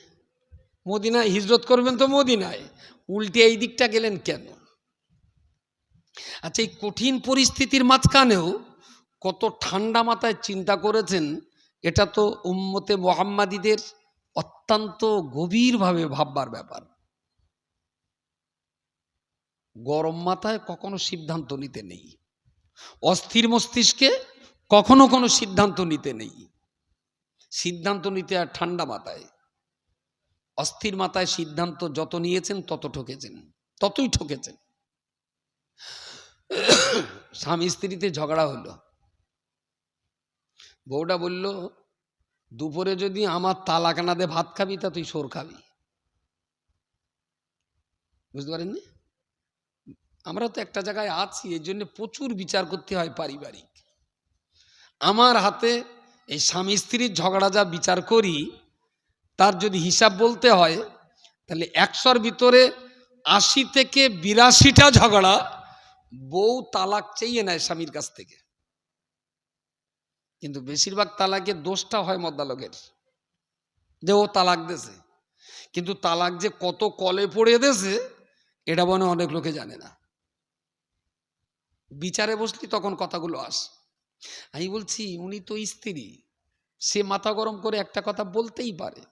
মদিনায় হিজরত করবেন তো মদিনায়, উল্টে এই দিকটা গেলেন কেন? আচ্ছা, এই কঠিন পরিস্থিতির মাঝখানেও কত ঠান্ডা মাথায় চিন্তা করেছেন, এটা তো উম্মতে মুহাম্মাদীদের অত্যন্ত গভীরভাবে ভাববার ব্যাপার। গরম মাথায় কখনো সিদ্ধান্ত নিতে নেই, অস্থির মস্তিষ্কে কখনো কোনো সিদ্ধান্ত নিতে নেই। সিদ্ধান্ত নিতে আর ঠান্ডা মাথায়, অস্থির মাথায় সিদ্ধান্ত যত নিয়েছেন তত ঠকেছেন, ততই ঠকেছেন। স্বামী স্ত্রীতে ঝগড়া হলো, বউটা বলল দুপুরে যদি আমার তালাক না দে ভাত খাবি তা তুই সোর খাবি। বুঝতে পারেননি? আমরা তো একটা জায়গায় আছি, এর জন্য প্রচুর বিচার করতে হয় পারিবারিক। আমার হাতে এই স্বামী স্ত্রীর ঝগড়া যা বিচার করি, তার যদি হিসাব বলতে হয় তাহলে 100-র ভিতরে 80 থেকে 82টা ঝগড়া বউ তালাক চেয়ে নেয় স্বামীর কাছ থেকে। কিন্তু বেশিরভাগ তালাকে দোষটা হয় মদ্দালকের, যে ও তালাক দেছে, কিন্তু তালাক যে কত কলে পড়ে দেছে এটা মনে অনেক লোকে জানে না। বিচারে বসলি তখন কথাগুলো আসে। আমি বলছি উনি তো স্ত্রী, সে মাথা গরম করে একটা কথা বলতেই পারে।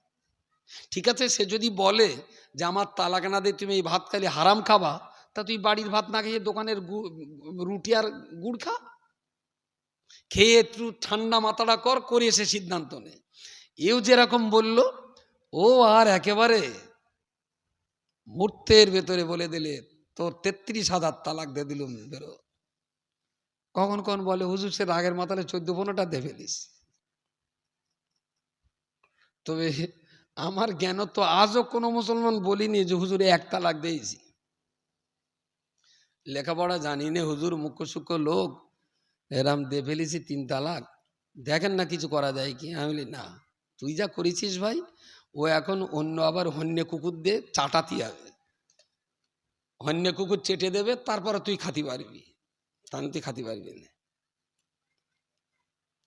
ঠিক আছে, সে যদি বলে যে আমার তালাক না দিয়ে তুমি এই ভাত খালি হারাম খাবা, তা তুই বাড়ির ভাত না খেয়ে দোকানের রুটি আর গুড় খা, খেয়ে একটু ঠান্ডা মাথাটা করে এসে সিদ্ধান্ত নে। এও যেরকম বলল, ও আর একেবারে মুহূর্তের ভেতরে বলে দিলে তোর 33,000 তালাক দিয়ে দিলুম, বেরো। কখন কখন বলে, হুজুর সে রাগের মাথালে 14-15টা দিয়ে ফেলিস। তবে আমার জ্ঞান তো আজও কোনো মুসলমান বলিনি যে হুজুর 1 তালাক দিয়েছি। লেখাপড়া জানি না হুজুর, মুখ্য সূক্ষ্ম লোক, এরাম দিয়ে ফেলেছি 3 তালাক, দেখেন না কিছু করা যায় কি। আমি বলি না, তুই যা করেছিস ভাই, ও এখন অন্য আবার হন্যে কুকুর দিয়ে চাটাতি হবে, হন্যে কুকুর চেটে দেবে, তারপরে তুই খাতি পারবি, তাহলে তুই খাতি পারবি না।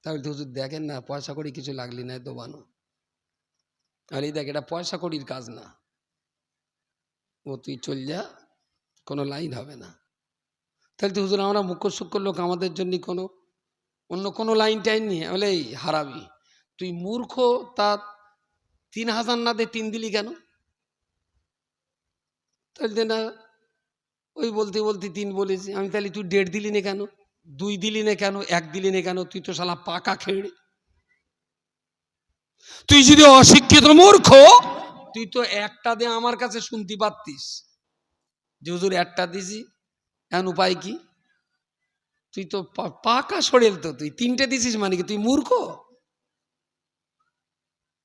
তাহলে তো হুজুর দেখেন না, পয়সা করি কিছু লাগলি না দোবানো। আর এই দেখ, এটা পয়সা করির কাজ না, ও তুই চল যা, কোনো লাইন হবে না। তাহলে তো হুজুর আমরা মুখ্য সূক্ষ্ম লোক, আমাদের জন্য কোনো অন্য কোনো লাইন টাইন নিয়ে বলে, এই হারাবি তুই মূর্খ, তা 3,000 না দে 3 দিলি কেন? তাহলে না, ওই বলতে বলতে 3 বলেছি আমি, তাহলে তুই 1.5 দিলি না কেন, 2 দিলি না কেন, 1 দিলি না কেন? তুই তো শালা পাকা খেড়ে, তুই যদি অশিক্ষিত মূর্খ, তুই তো একটা দে আমার কাছে শুনতে পারতিস যে হুজুর একটা দিছি, এখন উপায় কি? তুই তো পাকা সরেল, তো তুই 3টে দিছিস মানে কি তুই মূর্খ?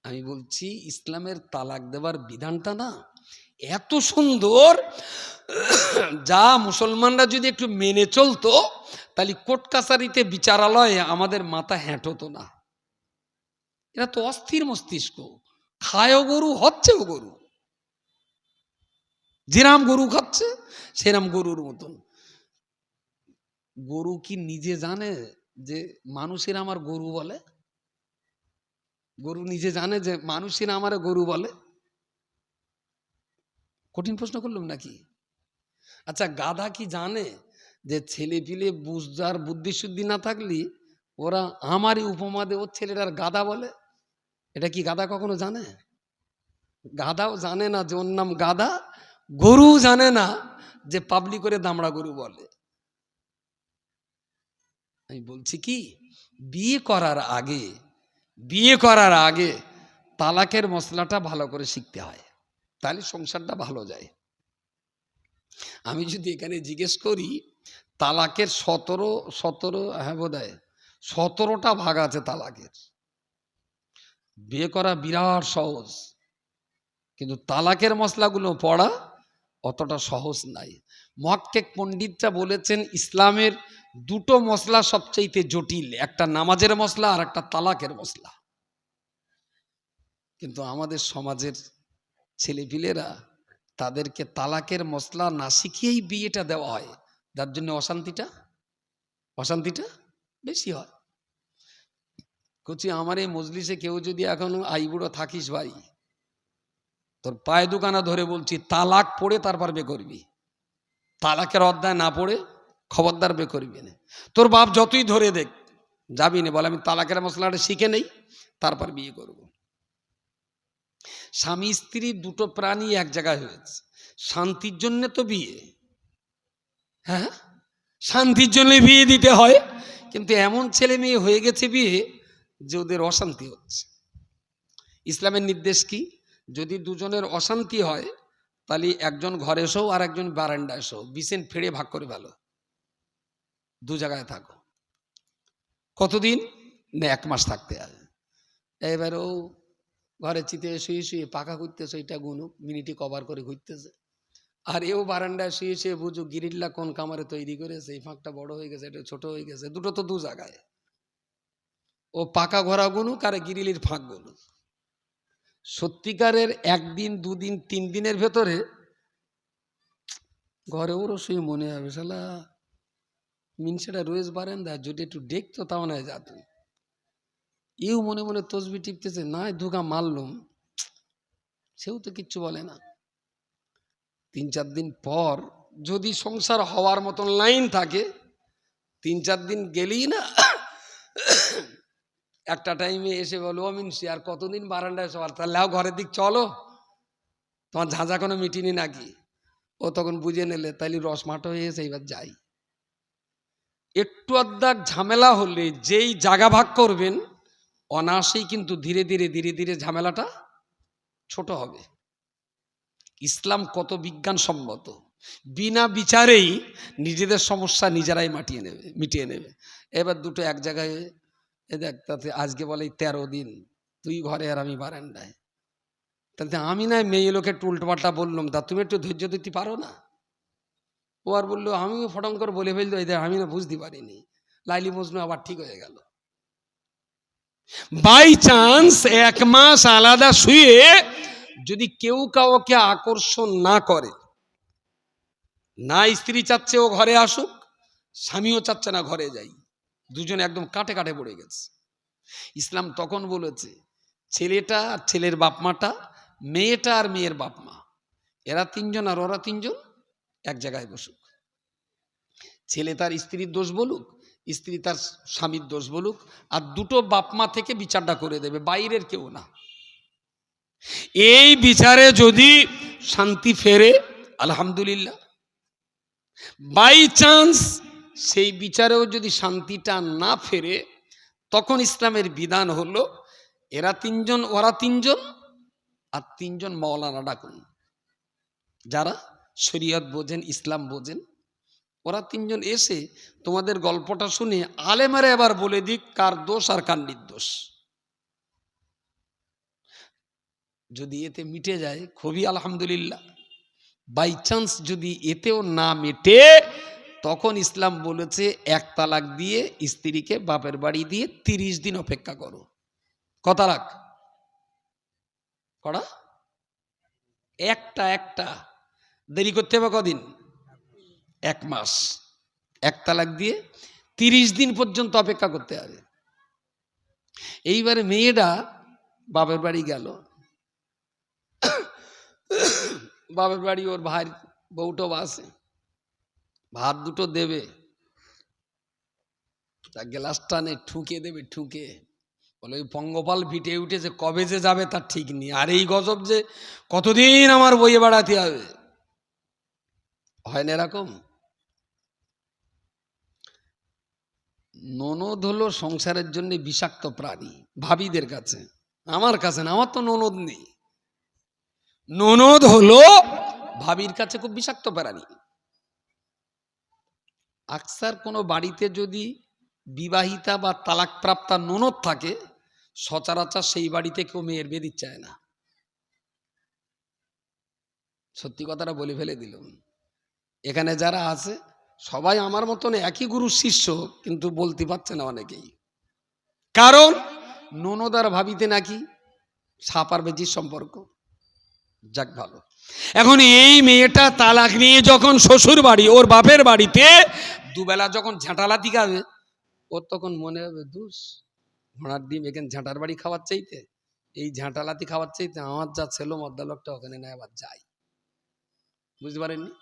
আমি বলছি ইসলামের তালাক দেওয়ার বিধানটা না এত সুন্দর, যা মুসলমানরা যদি একটু মেনে চলতো, তাহলে কোর্ট কাছারিতে বিচারালয়ে আমাদের মাথা হ্যাঁটতো না। এরা তো অস্থির মস্তিষ্ক, খায়ও গরু, হচ্ছেও গরু, যেরাম গরু খাচ্ছে সেরাম গরুর মতন। গরু কি নিজে জানে যে মানুষের আমার গরু বলে? গরু নিজে জানে যে মানুষের আমার গরু বলে? কঠিন প্রশ্ন করলাম নাকি? আচ্ছা, গাধা কি জানে যে ছেলে পিলে বুঝার বুদ্ধি শুদ্ধি না থাকলে ওরা আমারই উপমা দে ওর ছেলেটার গাধা বলে? এটা কি গাধা কখনো জানে? গাধাও জানে না যে ওর নাম গাধা, গরু জানে না যে পাবলি করে দামড়া গরু বলে। আমি বলছি কি, বিয়ে করার আগে তালাকের মশলাটা ভালো করে শিখতে হয়, তাহলে সংসারটা ভালো যায়। আমি যদি এখানে জিজ্ঞেস করি, তালাকের 17 হ্যাঁ বোধ হয় 17টা ভাগ আছে তালাকের। বিয়ে করা বিরাট সহজ, কিন্তু তালাকের মশলাগুলো পড়া অতটা সহজ নাই। মুহাক্কিক পণ্ডিতরা বলেছেন ইসলামের 2টো মশলা সবচাইতে জটিল, একটা নামাজের মশলা আর একটা তালাকের মশলা। কিন্তু আমাদের সমাজের ছেলেপিলেরা, তাদেরকে তালাকের মশলা না শিখিয়েই বিয়েটা দেওয়া হয়, যার জন্য অশান্তিটা বেশি হয়। কচি আমার এই মজলিসে কেউ যদি এখনো আইবুড়ো থাকিস ভাই, তোর পায়ে দুখানা ধরে বলছি, তালাক পড়ে তারপর বে করবি। তালাকের অধ্যায় না পড়ে খবরদার বে করবি না। তোর বাপ যতই ধরে দেখ, যাবি না, বলে আমি তালাকের মশলাটা শিখে নেই তারপর বিয়ে করব। স্বামী স্ত্রী 2টো প্রাণী এক জায়গায় হয়েছে, শান্তির জন্য তো বিয়ে, হ্যাঁ শান্তির জন্য বিয়ে দিতে হয়, কিন্তু এমন ছেলে মেয়ে হয়ে গেছে বিয়ে যে ওদের অশান্তি হচ্ছে। ইসলামের নির্দেশ কি, যদি দুজনের অশান্তি হয় তাহলে একজন ঘরে শো আর একজন বারান্দায় শো, বিছেন ফেড়ে ভাগ করে ভালো, 2 জায়গায় থাকো। কতদিন না? 1 মাস থাকতে হবে। এবার ও ঘরে চিতে শুয়ে শুয়ে পাখা ঘুরতেছে, ওইটা গুনুক মিনিটে কভার করে ঘুরতেছে, আর এও বারান্দায় শুয়ে শুয়ে বুঝুক গিরিল্লা কোন কামারে তৈরি করেছে, এই ফাঁকটা বড় হয়ে গেছে, এটা ছোট হয়ে গেছে, দুটো তো 2 জায়গায়। ও পাকা ঘোরা গুনুক আর গিরিলির ফাঁক গুনুক। সত্যিকারের 1 দিন 2 দিন 3 দিনের ভেতরে ঘরে ওরও শুয়ে মনে হবে, শালা মিনসেটা রোজ বারান্দা যদি একটু দেখতো তাও না যাত। এও মনে মনে তসবি টিপতেছে, না ধুকা মারলুম, সেও তো কিচ্ছু বলে না। 3-4 দিন পর যদি সংসার হওয়ার মতন লাইন থাকে, 3-4 দিন গেলেই না একটা টাইমে এসে বলো, মিনসি আর কতদিন বারান্দায় সবার, তাহলে ঘরের দিক চলো, তোমার ঝাঁঝা কোনো মিটিনি নাকি? ও তখন বুঝে নিলে তাইলে রসমাটো হয়ে গেছে, এবার যাই। একটু আধদাক ঝামেলা হলে যেই জায়গা ভাগ করবেন অনায়াসেই কিন্তু ধীরে ধীরে ধীরে ধীরে ঝামেলাটা ছোট হবে। ইসলাম কত বিজ্ঞানসম্মত, বিনা বিচারেই নিজেদের সমস্যা নিজেরাই মিটিয়ে নেবে। এবার দুটো এক জায়গায় এ দেখ, তাতে আজকে বলে 13 দিন তুই ঘরে আর আমি বারান্দায়, তাতে আমি না মেয়ে লোকের উল্টোপাল্টা বললাম, তা তুমি একটু ধৈর্য দিতে পারো না? ও আর বললো আমিও ফটং করে বলে ফেলতো, এই দেখ আমি না বুঝতে পারিনি, লাইলি মজনু আবার ঠিক হয়ে গেল। বাই চান্স 1 মাস আলাদা শুয়ে যদি কেউ কাউকে আকর্ষণ না করে, না স্ত্রী চাচ্ছে ও ঘরে আসুক, স্বামীও চাচ্ছে না ঘরে যাই, দুজনে একদম কাটে কাটে পড়ে গেছে, ইসলাম তখন বলেছে ছেলেটা আর ছেলের বাপ মাটা, মেয়েটা আর মেয়ের বাপ মা, এরা 3 জন আর ওরা 3 জন এক জায়গায় বসুক। ছেলে তার স্ত্রীর দোষ বলুক, স্ত্রী তার স্বামীর দোষ বলুক, আর দুটো বাপ মা থেকে বিচারটা করে দেবে, বাইরের কেউ না। এই বিচারে যদি শান্তি ফেরে আলহামদুলিল্লাহ, বাই চান্স সেই বিচারেও যদি শান্তিটা না ফেরে, তখন ইসলামের বিধান হলো এরা 3 জন ওরা 3 জন আর 3 জন মাওলানা ডাকুন, যারা শরীয়ত বোঝেন ইসলাম বোঝেন, ওরা 3 জন এসে তোমাদের গল্পটা শুনে আলেমারে এবার বলে দিক কার দোষ আর কার নির্দোষ। যদি এতে মিটে যায় খুবই আলহামদুলিল্লাহ, বাই চান্স যদি এতেও না মেটে, তখন ইসলাম বলেছে 1 তালাক দিয়ে স্ত্রীকে বাপের বাড়ি দিয়ে 30 দিন অপেক্ষা করো। কত তালাক? কড়া একটা দেরি করতে হবে কদিন? 1 মাস। 1 তালাক দিয়ে 30 দিন পর্যন্ত অপেক্ষা করতে হবে। এইবারে মেয়েটা বাপের বাড়ি গেল, বাপের বাড়ি ওর ভাই বউটো বাসে, ভাত দুটো দেবে, তা গ্লাস টানে ঠুকে দেবে, ঠুকে বলে ওই পঙ্গপাল ভিটে উঠেছে, কবে যে যাবে তার ঠিক নেই, আর এই গজব যে কতদিন আমার বইয়ে বেড়াতে হবে। হয় না এরকম? ননদ হলো সংসারের জন্য বিষাক্ত প্রাণী ভাবিদের কাছে, আমার কাছে না, আমার তো ননদ নেই। ননদ হলো ভাবির কাছে খুব বিষাক্ত প্রাণী। আকসার কোনো বাড়িতে যদি বিবাহিতা বা তালাকপ্রাপ্তা ননদ থাকে, সচরাচর সেই বাড়িতে কেউ মেয়ের বিয়ে দিতে চায় না। সত্যি কথাটা বলে ফেলে দিলাম। এখানে যারা আছে সবাই আমার মতন একই গুরুর শিষ্য, কিন্তু বলতে পারছে না অনেকেই, কারণ ননদ আর ভাবিতে নাকি সাপার বেজির সম্পর্ক। যাক ভালো। এখন এই মেয়েটা তালাক নিয়ে যখন শ্বশুর বাড়ি ওর বাপের বাড়িতে দুবেলা যখন ঝাঁটালাতি খাবে, ওর তখন মনে হবে দুস ঘোড়ার ডিম এখানে ঝাঁটার বাড়ি খাওয়ার চাইতে, এই ঝাঁটালাতি খাওয়ার চাইতে আমার যা ছেলে মদ্দা লোকটা ওখানে না আবার যাই। বুঝতে পারেননি?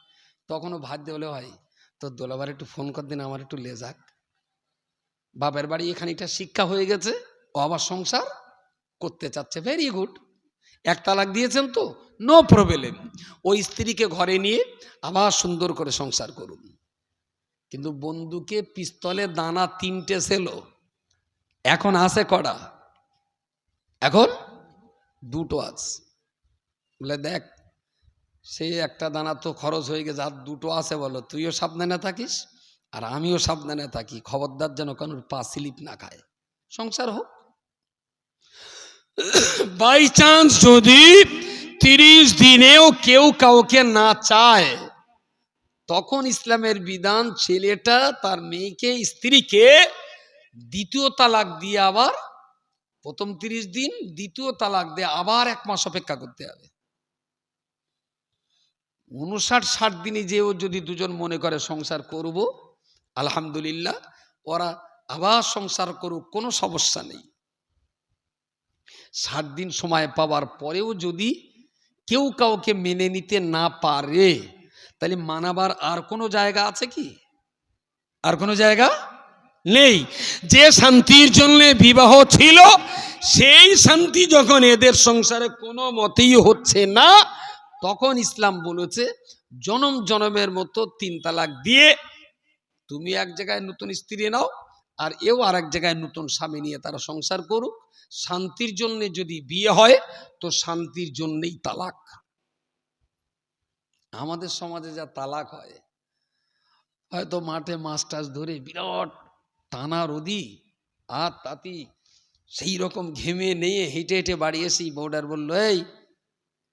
তখনও ভাত দিয়ে বলে হয় তোর দোলাবার একটু ফোন কর দিন, আমার একটু লে যাক। বাপের বাড়ি এখানিটা শিক্ষা হয়ে গেছে, ও আবার সংসার করতে চাচ্ছে, ভেরি গুড। 1 তালাক দিয়েছেন তো নো প্রবলেম, ওই স্ত্রীকে ঘরে নিয়ে আবার সুন্দর করে সংসার করুন। কিন্তু বন্দুকে পিস্তলে দানা 3টে ছিল, এখন আছে কটা? এখন 2টো আছে। বলে দেখ সেই একটা দানা তো খরচ হয়ে গেছে, আর 2টো আছে, বলো তুইও সাবধানে থাকিস আর আমিও সাবধানে থাকি, খবরদার যেন কারোর পা স্লিপ না খায়, সংসার হোক। বাই চান্স যদি 30 দিনেও কেউ কাউকে না চায়, তখন ইসলামের বিধান ছেলেটা তার মেয়েকে স্ত্রীকে 2য় তালাক দিয়ে আবার প্রথম 30 দিন, 2য় তালাক দিয়ে আবার 1 মাস অপেক্ষা করতে হবে। 59-60 দিনে যেও যদি দুজন মনে করে সংসার করব, আলহামদুলিল্লাহ, ওরা আবার সংসার করুক, কোনো সমস্যা নেই। 60 দিন সময় পাওয়ার পরেও যদি কেউ কাউকে মেনে নিতে না পারে, তাহলে মানাবার আর কোনো জায়গা আছে কি? আর কোনো জায়গা নেই। যে শান্তির জন্য বিবাহ ছিল, সেই শান্তি যখন এদের সংসারে কোনো মতেই হচ্ছে না, তখন ইসলাম বলেছে জনম জনমের মতো 3 তালাক দিয়ে তুমি এক জায়গায় নতুন স্ত্রী নাও, আর এও আর এক জায়গায় নতুন স্বামী নিয়ে তারা সংসার করুক। শান্তির জন্য যদি বিয়ে হয় তো শান্তির জন্যই তালাক। আমাদের সমাজে যা তালাক হয়, হয়তো মাঠে মাছ টাছ ধরে বিরাট টানা রোদি আর তাতি সেই রকম ঘেমে নিয়ে হেঁটে হেঁটে বাড়ি এসি বউডার বললো, এই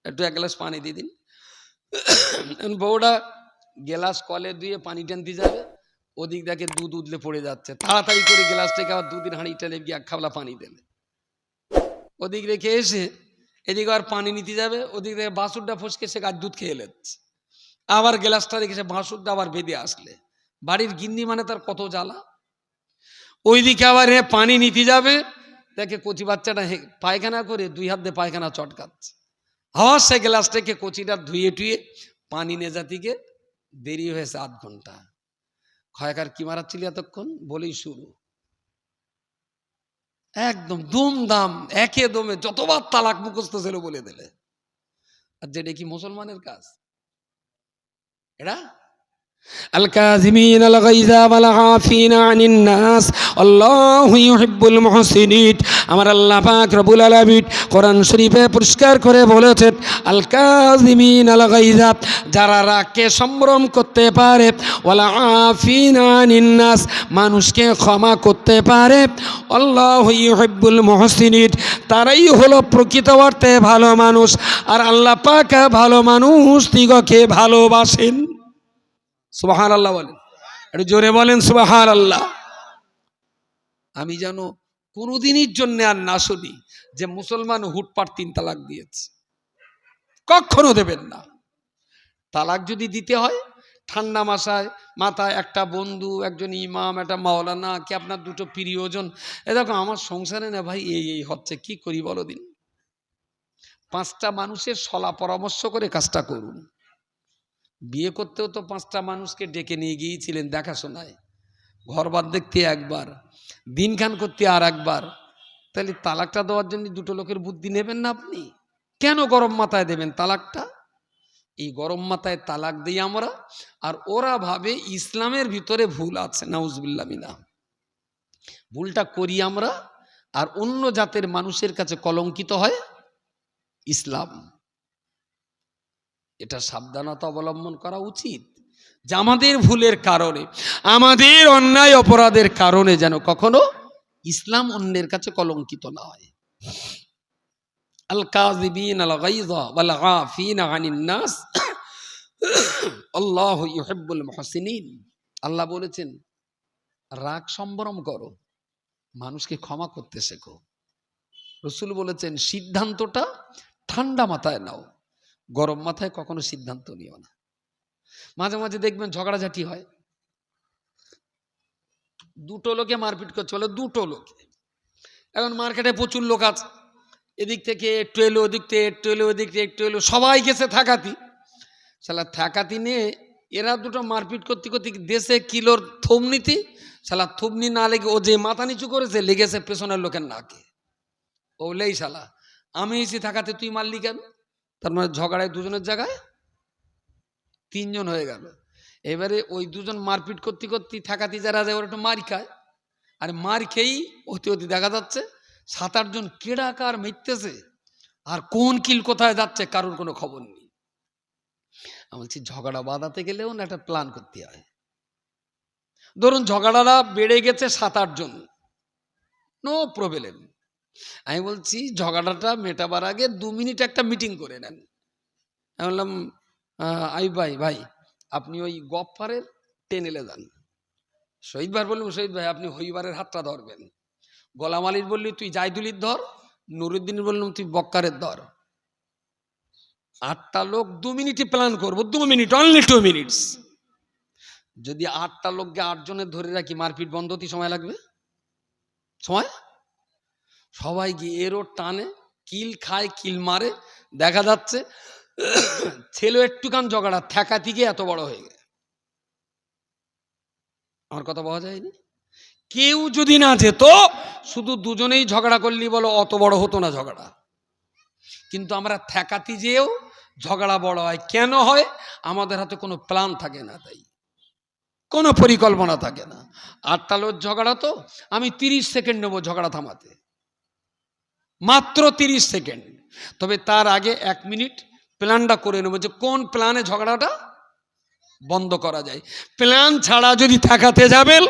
একটু 1 গ্লাস পানি দিয়ে দিন। বউডা গ্লাস কলে দিয়ে পানি টানতে যাবে, ওদিক দেখে দুধ উদলে পড়ে যাচ্ছে, তাড়াতাড়ি করে গ্লাসটাকে আবার দুধের হাঁড়ি টেনে গিয়ে 1 খাবলা পানি দেবে। ওদিক রেখে এসে এদিকে আর পানি নিতে যাবে, ওদিক থেকে বাসুরটা ফসকে সে গাছ দুধ খেয়ে এলেছে, আবার গ্লাসটা রেখে সে বাসুরটা আবার বেঁধে আসলে। বাড়ির গিন্নি মানে তার কত জ্বালা। ওইদিকে আবার পানি নিতে যাবে, দেখে কচি বাচ্চাটা পায়খানা করে 2 হাত দিয়ে পায়খানা চটকাচ্ছে। আবার সে গ্লাসটাকে কচিটা ধুয়ে টুয়ে পানি নিয়ে জাতিকে দেরি হয়েছে 8 ঘন্টা। খয়কার কি মারাচ্ছিলি এতক্ষণ বলেই শুরু, একদম দুমদাম একে দমে যতবার তালাক মুখস্থ ছিল বলে দিলে। আর যেটা কি মুসলমানের কাজ এটা? الكاظمين الغيظ والعافين عن الناس والله يحب المحسنين। আমার আল্লাহ পাক রব্বুল আলামিন কোরআন শরীফে পরিষ্কার করে বলেছেন, আল কাযিমিন আল গাইজ, যারা রাগকে সম্বরণ করতে পারে, ওয়াল আফিনা আনিন নাস, মানুষকে ক্ষমা করতে পারে, আল্লাহু ইউহিব্বুল মুহসিনিন, তারাই হলো প্রকৃত অর্থে ভালো মানুষ। আর আল্লাহ পাক ভালো মানুষ দিগকে ভালোবাসেন। সুবহানাল্লাহ বলেন, একটু জোরে বলেন সুবহানাল্লাহ। আমি যেন কোনোদিনের জন্য আর না শুনি যে মুসলমান হুটপাট 3 তালাক দিয়েছে, কখনো দেবেন না। তালাক যদি দিতে হয় ঠান্ডা মাথায় একটা বন্ধু, একজন ইমাম, একটা মাওলানা, কি আপনার 2টো প্রিয়জন, এ দেখো আমার সংসারে না ভাই এই হচ্ছে, কি করি বলো দিন। 5টা মানুষের সলা পরামর্শ করে কাজটা করুন। বিয়ে করতেও তো 5টা মানুষকে ডেকে নিয়ে গিয়েছিলেন দেখাশোনায়, ঘরবার দেখতে একবার, দিনখান করতে আর একবার। তাহলে তালাকটা দেওয়ার জন্য 2টো লোকের বুদ্ধি নেবেন না আপনি? কেন গরম মাথায় দেবেন তালাকটা? এই গরম মাথায় তালাক দিই আমরা, আর ওরা ভাবে ইসলামের ভিতরে ভুল আছে। নাউজুবিল্লাহ মিনা, ভুলটা করি আমরা, আর অন্য জাতের মানুষের কাছে কলঙ্কিত হয় ইসলাম। এটা সাবধানতা অবলম্বন করা উচিত যে আমাদের ভুলের কারণে, আমাদের অন্যায় অপরাধের কারণে যেন কখনো ইসলাম অন্যের কাছে কলঙ্কিত না হয়। আল কাযিবিন আল গাইজ ওয়াল আফিনা আনিন নাস আল্লাহু ইউহিব্বুল মুহসিনিন। আল্লাহ বলেছেন রাগ সম্বরণ করো, মানুষকে ক্ষমা করতে শেখো। রাসূল বলেছেন সিদ্ধান্তটা ঠান্ডা মাথায় নাও, গরম মাথায় কখনো সিদ্ধান্ত নিও না। মাঝে মাঝে দেখবেন ঝগড়াঝাটি হয়, 2টো লোকে মারপিট করছে, বলে 2টো লোকে। এখন মার্কেটে প্রচুর লোক আছে, এদিক থেকে একটু এলো, ওদিক থেকে একটু এলো, ওদিক থেকে একটু এলো, সবাই গেছে থাকাতি। শালা থাকাতি নিয়ে এরা 2টো মারপিট করতে করতে দেশে কিলোর থুবনিতে, শালা থুবনি না লেগে ও যে মাথা নিচু করেছে লেগেছে পেছনের লোকের নাকে। ও বলেই শালা আমি এসে থাকাতে তুই মারলি কেন? তার মানে ঝগড়ায় 2জনের জায়গায় 3জন হয়ে গেল। এবারে ওই 2জন মারপিট করতে করতে থাকাতি যারা যায় ওরা একটু মার খায়, আর মার খেয়েই অতি অতি দেখা যাচ্ছে 7-8 জন কেডাকার মিটতেছে, আর কোন কিল কোথায় যাচ্ছে কারোর কোনো খবর নেই। আমি বলছি ঝগড়া বাঁধাতে গেলেও না একটা প্ল্যান করতে হয়। ধরুন ঝগড়াটা বেড়ে গেছে 7-8 জন, নো প্রবলেম। আমি বলছি ঝগড়াটা মেটাবার আগে 2 মিনিট একটা মিটিং করে নেন। আমি বললাম ভাই আপনি ওই গফফারের টেনেলে যান। শহীদ ভাই বললাম শহীদ ভাই আপনি হইবারের হাতটা ধরবেন। গোলাম আলীর বললি তুই জাইদুলির ধর, নুরুদ্দিন বললাম তুই বক্কারের ধর। 8টা লোক 2 মিনিটে প্ল্যান করবো, 2 মিনিট, অনলি 2 মিনিটস। যদি 8টা লোককে 8 জনের ধরে রাখি মারপিট বন্ধ হতে সময় লাগবে? সময় সবাই গিয়ে এরও টানে কিল খায়, কিল মারে, দেখা যাচ্ছে ছেলে একটুখান ঝগড়া ঠেকা থেকে এত বড় হয়ে গেছে। আমার কথা বলা যায়নি? কেউ যদি না যেত, শুধু 2জনেই ঝগড়া করলি বলো অত বড় হতো না ঝগড়া। কিন্তু আমরা ঠেকাতি যেও ঝগড়া বড় হয়। কেন হয়? আমাদের হাতে কোনো প্ল্যান থাকে না, তাই কোনো পরিকল্পনা থাকে না। 8টা লোক ঝগড়া, তো আমি 30 সেকেন্ড নেবো ঝগড়া থামাতে, মাত্র 30 সেকেন্ড। তবে তার আগে 1 মিনিট প্ল্যানটা করে নেবো যে কোন প্ল্যানে ঝগড়াটা বন্ধ করা যায়। প্ল্যান ছাড়া যদি ঠেকাতে যাবেন,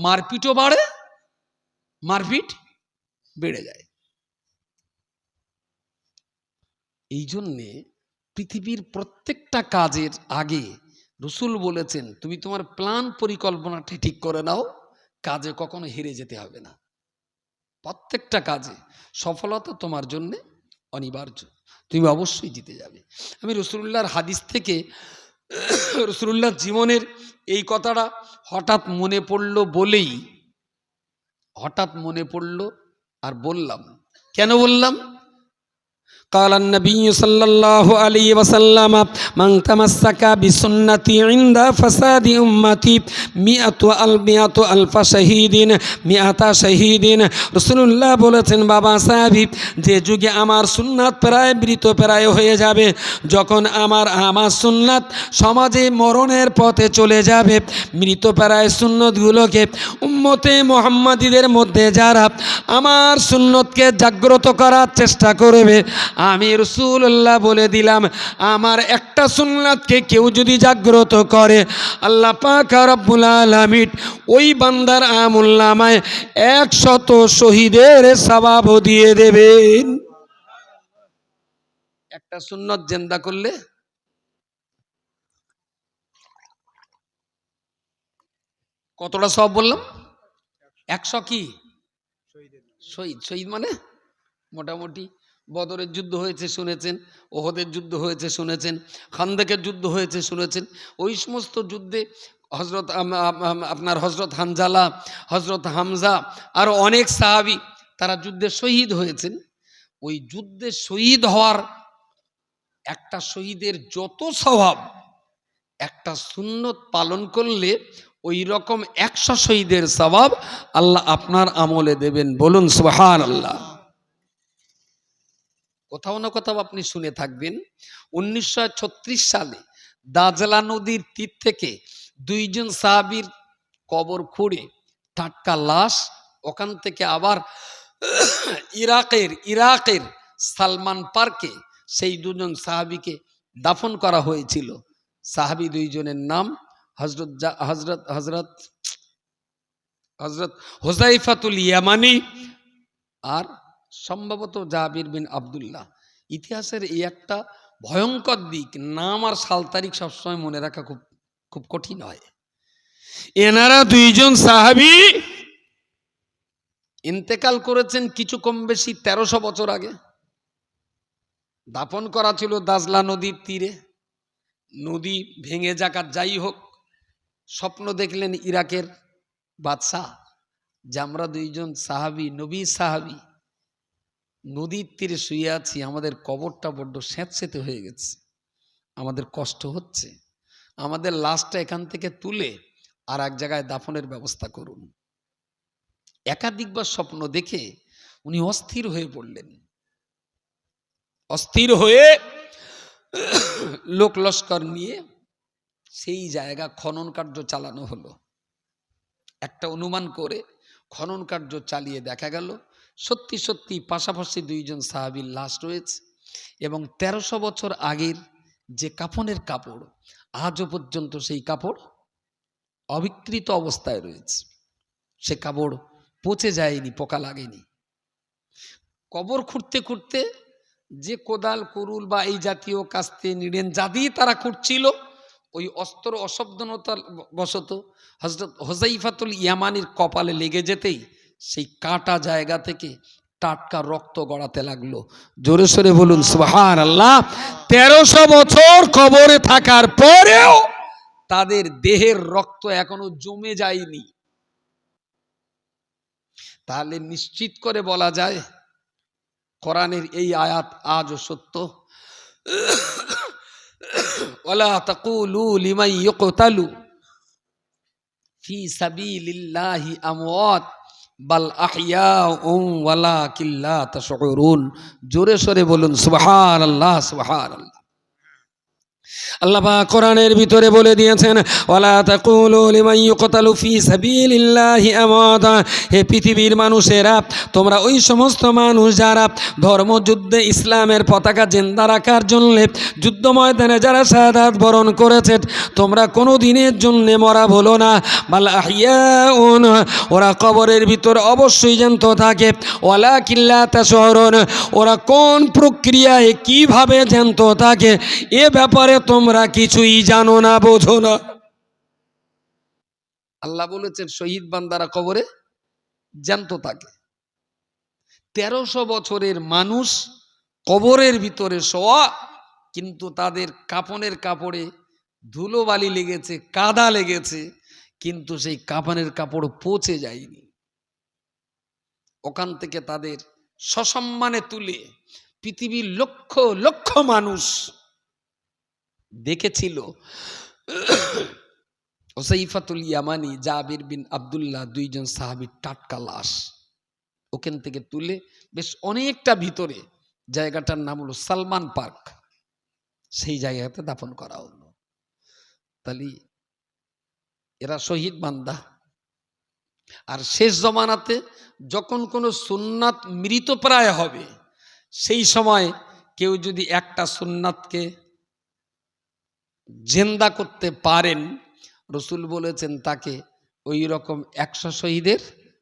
মারপিটও বাড়ে, মারপিট বেড়ে যায়। এই জন্যে পৃথিবীর প্রত্যেকটা কাজের আগে রসুল বলেছেন, তুমি তোমার প্ল্যান পরিকল্পনাটা ঠিক করে নাও, কাজে কখনো হেরে যেতে হবে না। প্রত্যেকটা কাজে সফলতা তোমার জন্য অনিবার্য, তুমি অবশ্যই জিতে যাবে। আমি রসুলুল্লাহর হাদিস থেকে রসুলুল্লাহর জীবনের এই কথাটা হঠাৎ মনে পড়লো আর বললাম। কেন বললাম? قال النبي صلى الله عليه وسلم من تمسك بسنتي عند فساد أمتي 100,000 شهيد। রাসূলুল্লাহ বলেছেন, বাবা সাহাবী, যে যুগে আমার সুন্নাত প্রায় মৃতপ্রায় হয়ে যাবে, যখন আমার সুন্নাত সমাজে মরণের পথে চলে যাবে, মৃতপ্রায় সুন্নতগুলোকে উম্মতে মুহাম্মাদীদের মধ্যে যারা আমার সুন্নতকে জাগ্রত করার চেষ্টা করবে, আমি রাসূলুল্লাহ বলে দিলাম, আমার একটা সুন্নাতকে কেউ যদি জাগ্রত করে, আল্লাহ পাক রব্বুল আলামিন ওই বান্দার আমলনামায় 100 শহীদের সওয়াব দিয়ে দেবেন। একটা সুন্নত জিন্দা করলে কতটা সওয়াব বললাম? 100 কি শহীদ মানে মোটামুটি বদরের যুদ্ধ হয়েছে শুনেছেন, ওহদের যুদ্ধ হয়েছে শুনেছেন, খান্দাকের যুদ্ধ হয়েছে শুনেছেন। ওই সমস্ত যুদ্ধে হজরত হানজালা, হজরত হামজা, আর অনেক সাহাবী তারা যুদ্ধে শহীদ হয়েছেন। ওই যুদ্ধে শহীদ হওয়ার একটা শহীদের যত স্বভাব, একটা সুন্নত পালন করলে ওই রকম 100 শহীদের স্বভাব আল্লাহ আপনার আমলে দেবেন। বলুন সুবহানাল্লাহ। কোথাও না কোথাও আপনি শুনে থাকবেন, 1936 সালে দাজলা নদীর তীর থেকে 2 জন সাহাবীর কবর খুঁড়ে টাটকা লাশ ওখান থেকে আবার ইরাকের সালমান পার্কে সেই 2 জন সাহাবীকে দাফন করা হয়েছিল। সাহাবী 2 জনের নাম হজরত হুযায়ফাতুল ইয়ামানি আর সম্ভবত জাবির বিন আব্দুল্লাহ। ইতিহাসের এই একটা ভয়ঙ্কর দিক, নাম আর সাল তারিখ সবসময় মনে রাখা খুব খুব কঠিন হয়। এনারা 2 জন সাহাবী ইন্তেকাল করেছেন কিছু কম বেশি 1300 বছর আগে। দাফন করা ছিল দাজলা নদীর তীরে। নদী ভেঙে যাক আর যাই হোক, স্বপ্ন দেখলেন ইরাকের বাদশাহ যে আমরা 2 জন সাহাবী, নবী সাহাবী নদীর তীরে শুয়ে আছি, আমাদের কবরটা বড্ড স্যাঁতসেঁতে হয়ে গেছে, আমাদের কষ্ট হচ্ছে, আমাদের লাশটা এখান থেকে তুলে আর এক জায়গায় দাফনের ব্যবস্থা করুন। একাধিকবার স্বপ্ন দেখে উনি অস্থির হয়ে পড়লেন। অস্থির হয়ে লোক লস্কর নিয়ে সেই জায়গা খনন কার্য চালানো হলো। একটা অনুমান করে খনন কার্য চালিয়ে দেখা গেল সত্যি সত্যি পাশাপাশি 2 জন সাহাবীর লাশ রয়েছে, এবং 1300 বছর আগের যে কাফনের কাপড় আজও পর্যন্ত সেই কাপড় অবিকৃত অবস্থায় রয়েছে। সে কাপড় পচে যায়নি, পোকা লাগেনি। কবর খুঁড়তে খুঁড়তে যে কোদাল কুরুল বা এই জাতীয় কাস্তে নিড়েন যা দিয়ে তারা খুঁড়ছিল, ওই অস্ত্র অসাবধানতার বশত হযরত হুযায়ফাতুল ইয়ামানির কপালে লেগে যেতেই সেই কাটা জায়গা থেকে টাটকা রক্ত গড়াতে লাগলো। জোরে সোরে বলুন সুবহানাল্লাহ। 1300 বছর কবরে থাকার পরেও তাদের দেহের রক্ত এখনো জমে যায়নি। তাহলে নিশ্চিত করে বলা যায় কোরআনের এই আয়াত আজও সত্য। ওয়ালা তাকুলু লিমান ইউকতালু ফি সাবিলিল্লাহি আমওয়াত বাল আহইয়াউম ওয়ালাকিন লা তাশউরুন। জোরে সোরে বলুন সুবহানাল্লাহ সুবহানাল্লাহ। আল্লাহ পাক কোরআনের ভিতরে বলে দিয়েছেন, ওয়ালা তাকুলু লিমান ইউকতালু ফি সাবিলিল্লাহি আমাতা। হে পৃথিবীর মানুষেরা, তোমরা ওই সমস্ত মানুষ যারা ধর্মযুদ্ধে ইসলামের পতাকা জিন্দা রাখার জন্য যুদ্ধ ময়দানে যারা শাহাদাত বরণ করেছে, তোমরা কোনো দিনের জন্য মরা ভুলো না। বাল আহইয়াউন, ওরা কবরের ভিতর অবশ্যই জ্যান্ত থাকে। ওয়ালাকিন লা তাশউরুন, ওরা কোন প্রক্রিয়ায় কিভাবে জ্যান্ত থাকে এ ব্যাপারে তোমরা কিছুই জানো না, বোঝো না। আল্লাহ বলেছেন শহীদ বান্দারা কবরে জ্যান্ত থাকে। 1300 বছরের মানুষ কবরের ভিতরে শোয়া, কিন্তু তাদের কাফনের কাপড়ে ধুলোবালি লেগেছে, কাদা লেগেছে, কিন্তু সেই কাফনের কাপড় পচে যায়নি। ওখান থেকে তাদের সসম্মানে তুলে পৃথিবীর লক্ষ লক্ষ মানুষ দেখেছিল। হুযায়ফাতুল ইয়ামানি, জাবির বিন আব্দুল্লাহ, দুইজন সাহাবীর টাটকা লাশ ওখান থেকে তুলে বেশ অনেকটা ভিতরে, জায়গাটার নাম হলো সালমান পার্ক, সেই জায়গাতে দাফন করা হলো। তাহলে এরা শহীদ বান্দা। আর শেষ জমানাতে যখন কোনো সুন্নাত মৃতপ্রায় হবে, সেই সময় কেউ যদি একটা সুন্নাতকে জিন্দা করতে পারেন, রসুল বলেছেন তাকে ওই রকম 100 শহীদের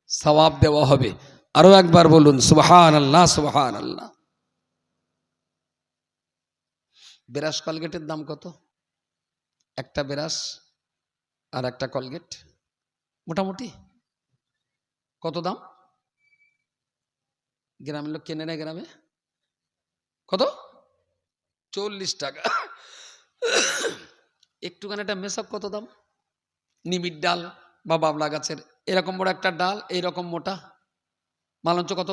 সওয়াব দেওয়া হবে। আরো একবার বলুন সুবহানাল্লাহ, সুবহানাল্লাহ। ব্রাশ কলগেটের দাম কত? একটা ব্রাশ আর একটা কলগেট মোটামুটি কত দাম? গ্রামের লোক কেনে না? গ্রামে কত? 40 টাকা। একটুখানি একটা মেশক কত দাম? নিমির ডাল বা বাবলা গাছের এরকম বড় একটা ডাল, এইরকম মোটা মালঞ্চ কত?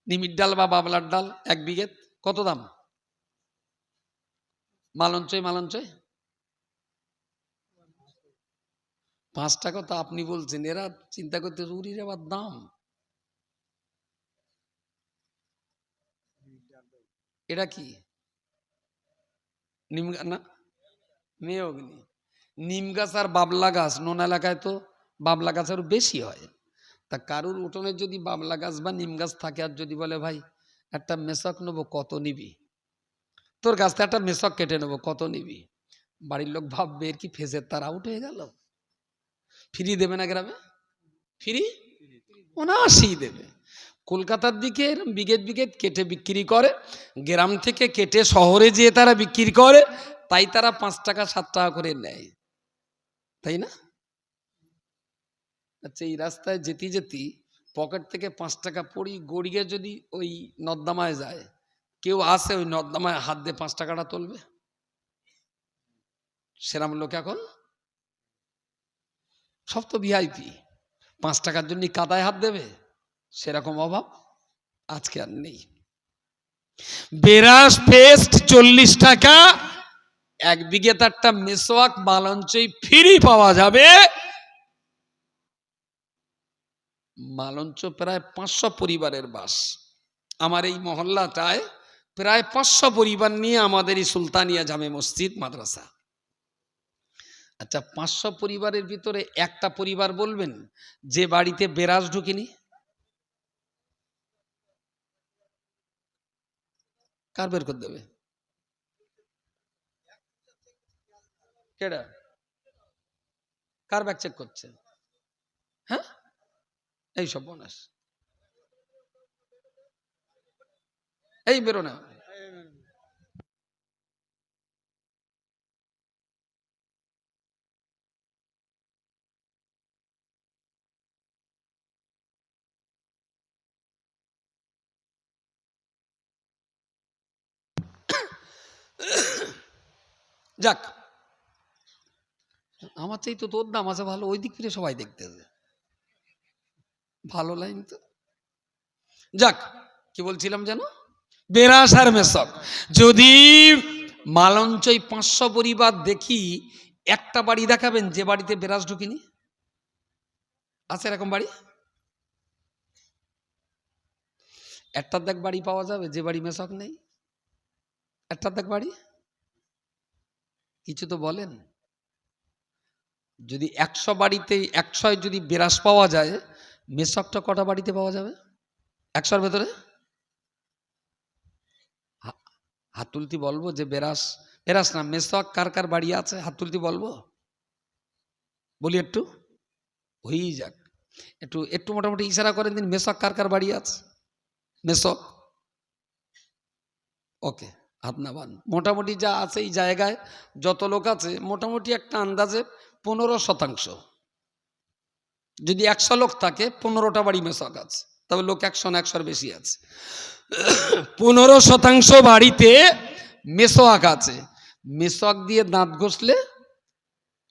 নিমির ডাল বা বাবলার ডাল 1 বিঘে কত দাম? মালঞ্চই 5 টাকা। তো আপনি বলছেন, এরা চিন্তা করতে উড়ির আবার দাম। এটা কি নিম না? মেয়গ্নি। নিম গাছ আর বাবলা গাছ নোন এলাকায় তো বাবলা গাছ আরো বেশি হয়। তা কারুর উঠোনে যদি বাবলা গাছ বা নিম গাছ থাকে, আর যদি বলে ভাই একটা মেশক নেবো, কত নিবি? তোর গাছটা একটা মেশক কেটে নেবো, কত নিবি? বাড়ির লোক ভাববে এর কি ফেসের তার আউট হয়ে গেল। ফ্রি দেবে না গ্রামে? ফ্রি অনায়াসেই দেবে। কলকাতার দিকে এরম বিঘেট বিঘেট কেটে বিক্রি করে, গ্রাম থেকে কেটে শহরে যেয়ে তারা বিক্রি করে, তাই তারা 5 টাকা 7 টাকা করে নেয়, তাই না? আচ্ছা, এই রাস্তায় যেতে যেতে পকেট থেকে 5 টাকা পড়ি গড়িয়ে যদি ওই নর্দমায় যায়, কেউ আসে ওই নর্দমায় হাত দিয়ে 5 টাকাটা তুলবে? সেরাম লোক এখন সব তো ভিআইপি, 5 টাকার জন্য কাদায় হাত দেবে, সেরকম অভাব আজকে আর নেই। বেরাস পেস্ট 40 টাকা, 1 বিঘে তারটা মেসোয়াক মালঞ্চই ফ্রি পাওয়া যাবে। মালঞ্চ প্রায় 500 পরিবারের বাস। আমার এই মহল্লাটায় প্রায় 500 পরিবার নিয়ে আমাদের এই সুলতানিয়া জামে মসজিদ মাদ্রাসা। আচ্ছা, 500 পরিবারের ভিতরে একটা পরিবার বলবেন যে বাড়িতে বেরাস ঢুকেনি? কার বের করে দেবে? কেডা? কার ব্যাগ চেক করছে? হ্যাঁ, এই সব বোনাস, এই বেরো না। যাক, আমার চাই তো তোর দাম আছে ভালো, ওই দিক ফিরে সবাই দেখতেছে ভালো লাইন তো। যাক, কি বলছিলাম যেন? বেরাস আর মেসক। যদি মালঞ্চই 500 পরিবার দেখি, একটা বাড়ি দেখাবেন যে বাড়িতে বেরাস ঢুকিনি? আছে এরকম বাড়ি? একটা দেখ বাড়ি পাওয়া যাবে যে বাড়ি মেসক নেই? একটা দেখ বাড়ি? কিছু তো বলেন। যদি 100 বাড়িতে 100 যদি বেরাস পাওয়া যায়, মেসকটা কটা বাড়িতে পাওয়া যাবে 100-র ভেতরে? হাত তুলতি বলবো যে বেরাস, বেরাস না মেসক কার কার বাড়ি আছে, হাত তুলতি বলবো, বলি একটু হয়েই যাক। একটু একটু মোটামুটি ইশারা করেন দিন, মেসক কার কার বাড়ি আছে? মেসক ওকে, হাত না বান। মোটামুটি যা আছে এই জায়গায় যত লোক আছে মোটামুটি একটা আন্দাজে 15%। যদি 100 লোক থাকে 15টা বাড়ি মেসক আছে, তবে লোক 100 না 100-র বেশি আছে। 15% বাড়িতে মেসোয়াক আছে। মেসোয়াক দিয়ে দাঁত ঘষলে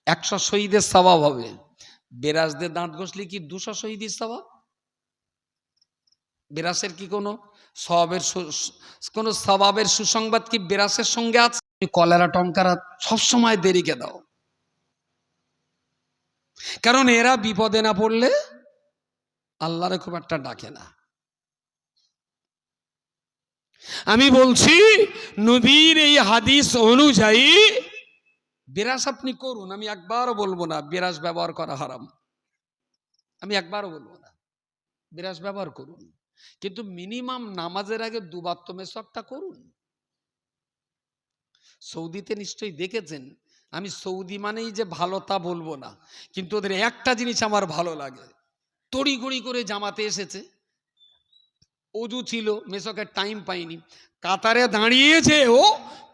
100 শহীদের সওয়াব হবে। বেরাস দিয়ে দাঁত ঘষলে কি 200 শহীদের সওয়াব? বেরাসের কি কোনো সওয়াবের সুসংবাদ কি বেরাসের সঙ্গে আছে? কলেরা টঙ্কারা সবসময় দেরিকে দাও, কারণ এরা বিপদে না পড়লে আল্লাহরে খুব একটা ডাকে না। আমি বলছি নবীর এই হাদিস অনুযায়ী বেরাস আপনি করুন, আমি একবারও বলবো না বেরাস ব্যবহার করা হারাম, আমি একবারও বলবো না, বেরাস ব্যবহার করুন, কিন্তু মিনিমাম নামাজের আগে দুবার তো মেসওয়াকটা করুন। সৌদিতে নিশ্চয়ই দেখেছেন, আমি সৌদি মানেই যে ভালো তা বলবো না, কিন্তু ওদের একটা জিনিস আমার ভালো লাগে, তড়িঘড়ি করে জামাতে এসেছে, অজু ছিল, মেসকের টাইম পাইনি, কাতারে দাঁড়িয়েছে, ও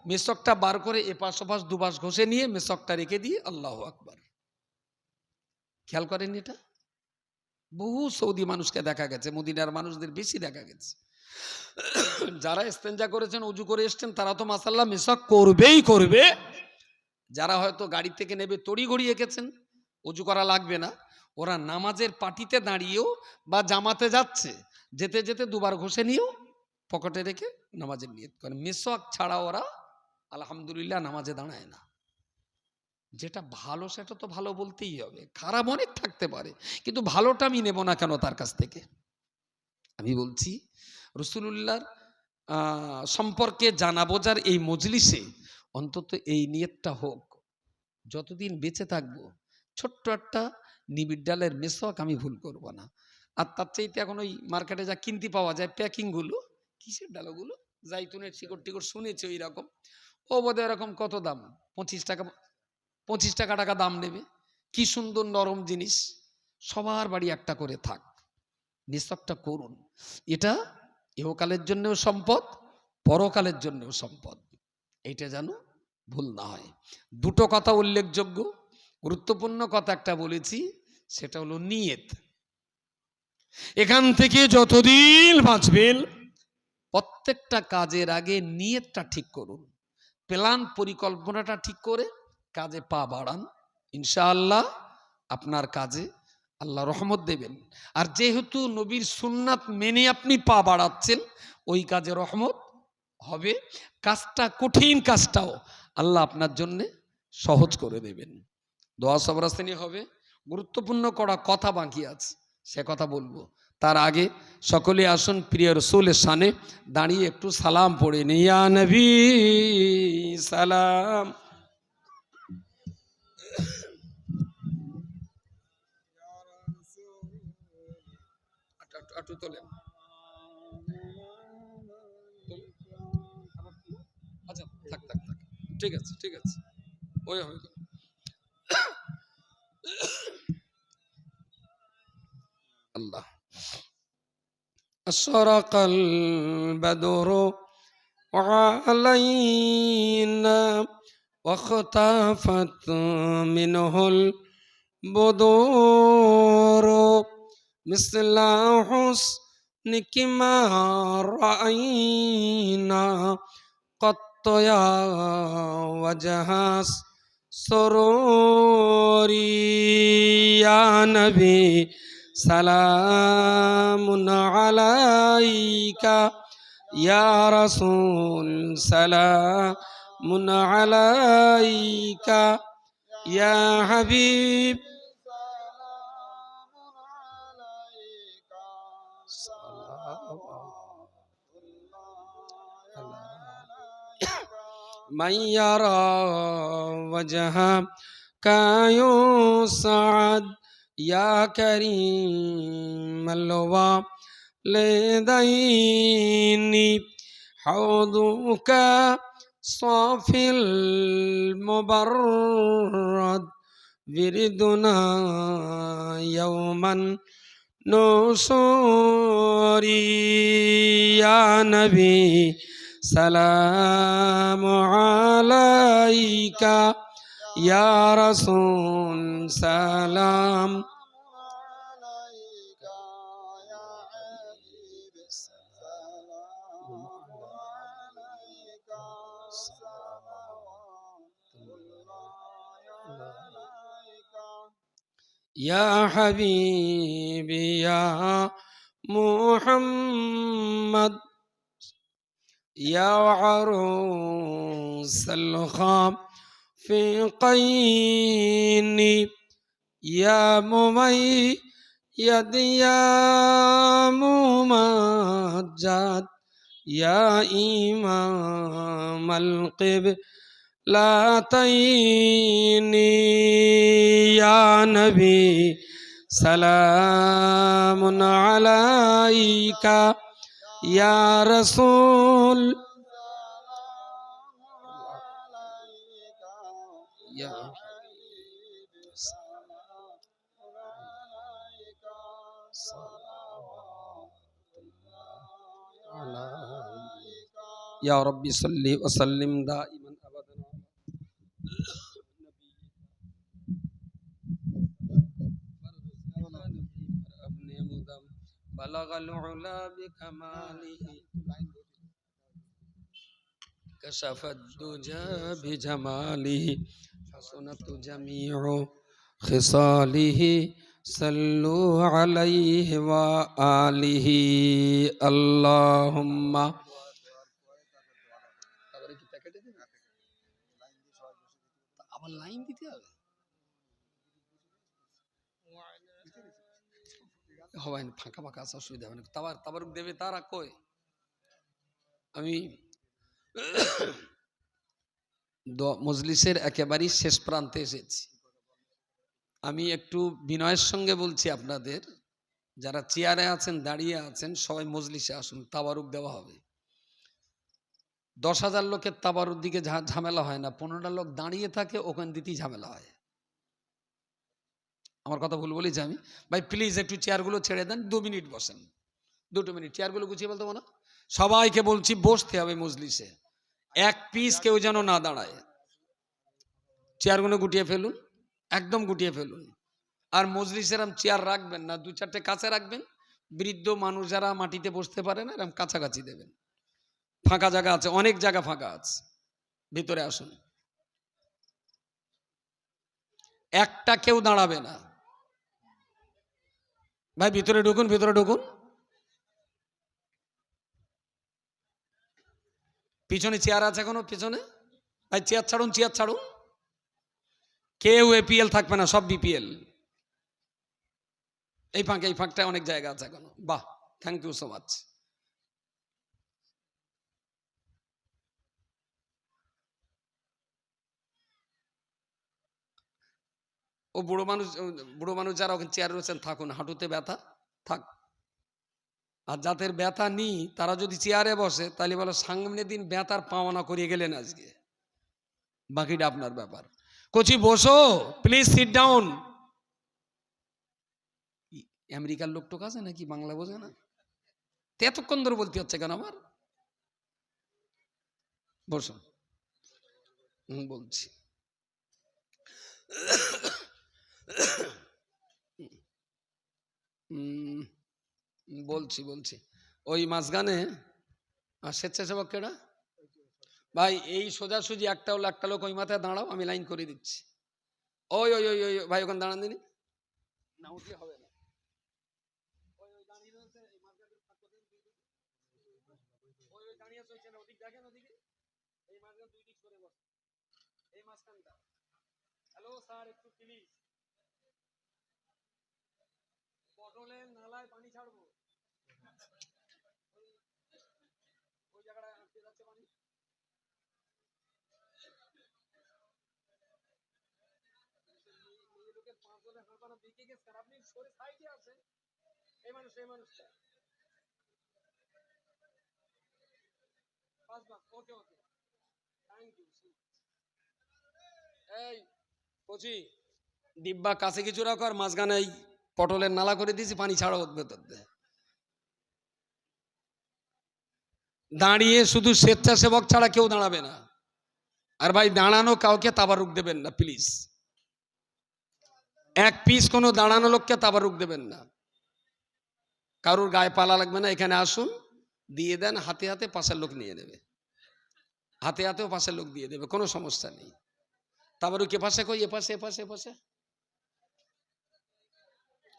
মেসকটা বার করে এপাশ ওপাশ দুপাশ ঘষে নিয়ে মেসকটা রেখে দিয়ে আল্লাহু আকবার। খেয়াল করেন এটা? বহু সৌদি মানুষকে দেখা গেছে, মদিনার মানুষদের বেশি দেখা গেছে। যারা ইস্তেঞ্জা করেছেন, অজু করে এসছেন, তারা তো মাশাআল্লাহ মেসক করবেই করবে। যারা হয়তো গাড়ি থেকে নেবে তড়িঘড়ি এঁকেছেন, অজু করা লাগবে না, ওরা নামাজের পাটিতে দাঁড়িয়েও বা জামাতে যাচ্ছে, যেতে যেতে দুবার ঘষে নিয়েও পকেটে রেখে নামাজের নিয়ত করে। মেসওয়াক ছাড়া ওরা আলহামদুলিল্লাহ নামাজে দাঁড়ায় না। যেটা ভালো সেটা তো ভালো বলতেই হবে, খারাপ অনেক থাকতে পারে, কিন্তু ভালোটা আমি নেব না কেন তার কাছ থেকে? আমি বলছি রাসূলুল্লাহর সম্পর্কে জানা বোঝার এই মজলিসে অন্তত এই নিয়তটা হোক, যতদিন বেঁচে থাকবো ছোট্ট একটা নিবিড় ডালের মেসওয়াক আমি ভুল করব না। আর তার চাইতে এখন ওই মার্কেটে যা কিনতে পাওয়া যায় প্যাকিংগুলো, কিসের ডালগুলো, জাইতুনের শিকড় টিকড় শুনেছি ওই রকম, ও বোধহয় এরকম কত দাম, 25 টাকা, 25 টাকা দাম নেবে। কি সুন্দর নরম জিনিস, সবার বাড়ি একটা করে থাক, নিঃশকটা করুন। এটা ইহকালের জন্যও সম্পদ, পরকালের জন্যও সম্পদ, এইটা যেন ভুল না হয়। দুটো কথা উল্লেখযোগ্য, গুরুত্বপূর্ণ কথা একটা বলেছি, সেটা হলো নিয়ত। এখান থেকে যতদিন বাঁচবেন প্রত্যেকটা কাজের আগে নিয়তটা ঠিক করুন, প্ল্যান পরিকল্পনাটা ঠিক করে কাজে পা বাড়ান, ইনশাআল্লাহ আপনার কাজে আল্লাহ রহমত দেবেন। আর যেহেতু নবীর সুন্নাত মেনে আপনি পা বাড়াচ্ছেন, ওই কাজে রহমত হবে, কাজটা কঠিন কাজটাও আল্লাহ আপনার জন্যে সহজ করে দেবেন। দোয়া সবরাস্তানি হবে, গুরুত্বপূর্ণ করা কথা বাকি আছে, সে কথা বলবো। তার আগে সকলে আসুন প্রিয় রসুলের শানে দাঁড়িয়ে একটু সালাম পড়ে নিন। ইয়া নবী সালাম। একটু তোলেন, আচ্ছা থাক থাক থাক, ঠিক আছে ঠিক আছে, ওই হবে। আল্লাহ আশরাকাল বাদরু আলাইনা ওয়াখতাফাত মিনহুল বুদুরু মিসলা হুসনিকি মা রাআইনা ক্বাত্তু ইয়া ওয়াজহাস সুরুরি। ইয়া নবী সালামুন আলাইকা, ইয়া রাসূল সালামুন আলাইকা, ইয়া হাবিব من يرى وجهك يسعد يا كريم الوالدين حوضك صافي المبرد وردنا يوما نصوري يا نبي سلام عليك يا رسول سلام يا حبيبي يا محمد يا عروس الخافقين يا مميز يا ممجد يا إمام القبلتين يا نبي سلام عليك يا رسول يا يا ربي صل وسلم دائما ابدا بلغ العلا بكماله كشف الدجى بجماله حسنت جميع خصاله صلوا عليه وآله اللهم আবার লাইন দিতে হবে হবে না ফাঁকা ফাঁকা আছে অসুবিধা হবে না তাবারুক দেবে তারা কই আমি মজলিসের একেবারেই শেষ প্রান্তে এসেছি আমি একটু বিনয়ের সঙ্গে বলছি আপনাদের যারা চেয়ারে আছেন দাঁড়িয়ে আছেন সবাই মজলিসে আসুন তাবারুক দেওয়া হবে 10,000 লোকের তাবারুক দিকে ঝামেলা হয় না 15টা লোক দাঁড়িয়ে থাকে ওখানে দিতেই ঝামেলা হয় আমার কথা ভুল বলেছি আমি ভাই প্লিজ একটু চেয়ারগুলো ছেড়ে দেন 2 মিনিট বসেন 2 মিনিট চেয়ারগুলো গুছিয়ে বলতে না সবাইকে বলছি বসতে হবে মজলিসে এক পিস কেউ যেন না দাঁড়ায় চেয়ারগুলো গুটিয়ে ফেলুন একদম গুটিয়ে ফেলুন আর মজলিসের চেয়ার রাখবেন না 2-4টে কাছে রাখবেন বৃদ্ধ মানুষ যারা মাটিতে বসতে পারে না এরকম কাছাকাছি দেবেন ফাঁকা জায়গা আছে অনেক জায়গা ফাঁকা আছে ভিতরে আসুন একটা কেউ দাঁড়াবে না ভাই ভিতরে ঢুকুন পিছনে চেয়ার আছে এখনো পিছনে ভাই চেয়ার ছাড়ুন কেউ এপিএল থাকবে না সব বিপিএল এই ফাঁকটা অনেক জায়গা আছে এখনো বাহ থ্যাংক ইউ সো মাচ ও বুড়ো মানুষ যারা ওখানে চেয়ার রয়েছেন থাকুন হাঁটুতে ব্যথা থাক আর যাদের ব্যথা নেই তারা যদি চেয়ারে বসে তাহলে বলো সামনের দিন ব্যথার পাওনা করিয়ে গেলেন আজকে বাকিটা আপনার ব্যাপার কোচি বসো প্লিজ সিট ডাউন আমেরিকার লোক টোক আছে নাকি বাংলা বোঝে না এতক্ষণ ধরে বলতে হচ্ছে কেন আমার বসো বলছি বলছি ওই মাঝখানে স্বেচ্ছাসেবক কেডা ভাই এই সোজাসুজি একটা লোক ওই মাথায় দাঁড়াও আমি লাইন করে দিচ্ছি ওই ওই ওই ওই ভাই ওখানে দাঁড়ান দিনি না উঠলে হবে না হ্যালো স্যার একটু প্লিজ পটলের নালায় পানি ছাড়বো ওই জায়গাটা আটকে যাচ্ছে পানি ডিব্বা কাছে কিছু রাখো আর মাঝখানে এই পটলের নালা করে দিয়েছি, পানি ছাড়া উঠবে তোর দিয়ে। দাঁড়িয়ে শুধু স্বেচ্ছাসেবক ছাড়া কেউ দাঁড়াবে না। আর ভাই দাঁড়ানো কাউকে তাবারুক দেবেন না প্লিজ, এক পিস কোনো দাঁড়ানো লোককে তাবারুক দেবেন না। কারোর গায়ে পালা লাগবে না, এখানে আসুন দিয়ে দেন, হাতে হাতে পাশের লোক নিয়ে নেবে, হাতে হাতেও পাশের লোক দিয়ে দেবে, কোনো সমস্যা নেই। তাবারুক এ পাশে কই, এ পাশে এ পাশে এ পাশে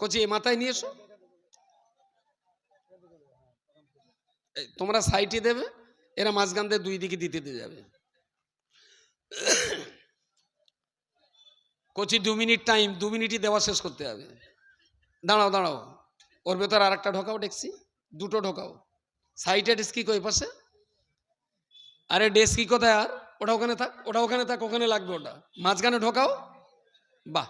কচি এ মাথায় নিয়ে এসো, তোমরা সাইটে দেবে, এরা মাঝখান দিয়ে দুই দিকে দিতে দিয়ে যাবে। কচি 2 মিনিট টাইম, 2 মিনিটই দেওয়া শেষ করতে হবে। দাঁড়াও দাঁড়াও, ওর ভেতর আর একটা ঢোকাও, ডেক্সি দুটো ঢোকাও, সাইডে ডেস্কি কই পাশে, আরে ডেস্কি কোথায়, আর ওটা ওখানে থাক, ওটা ওখানে থাক, ওখানে লাগবে ওটা, মাঝখানে ঢোকাও। বাহ,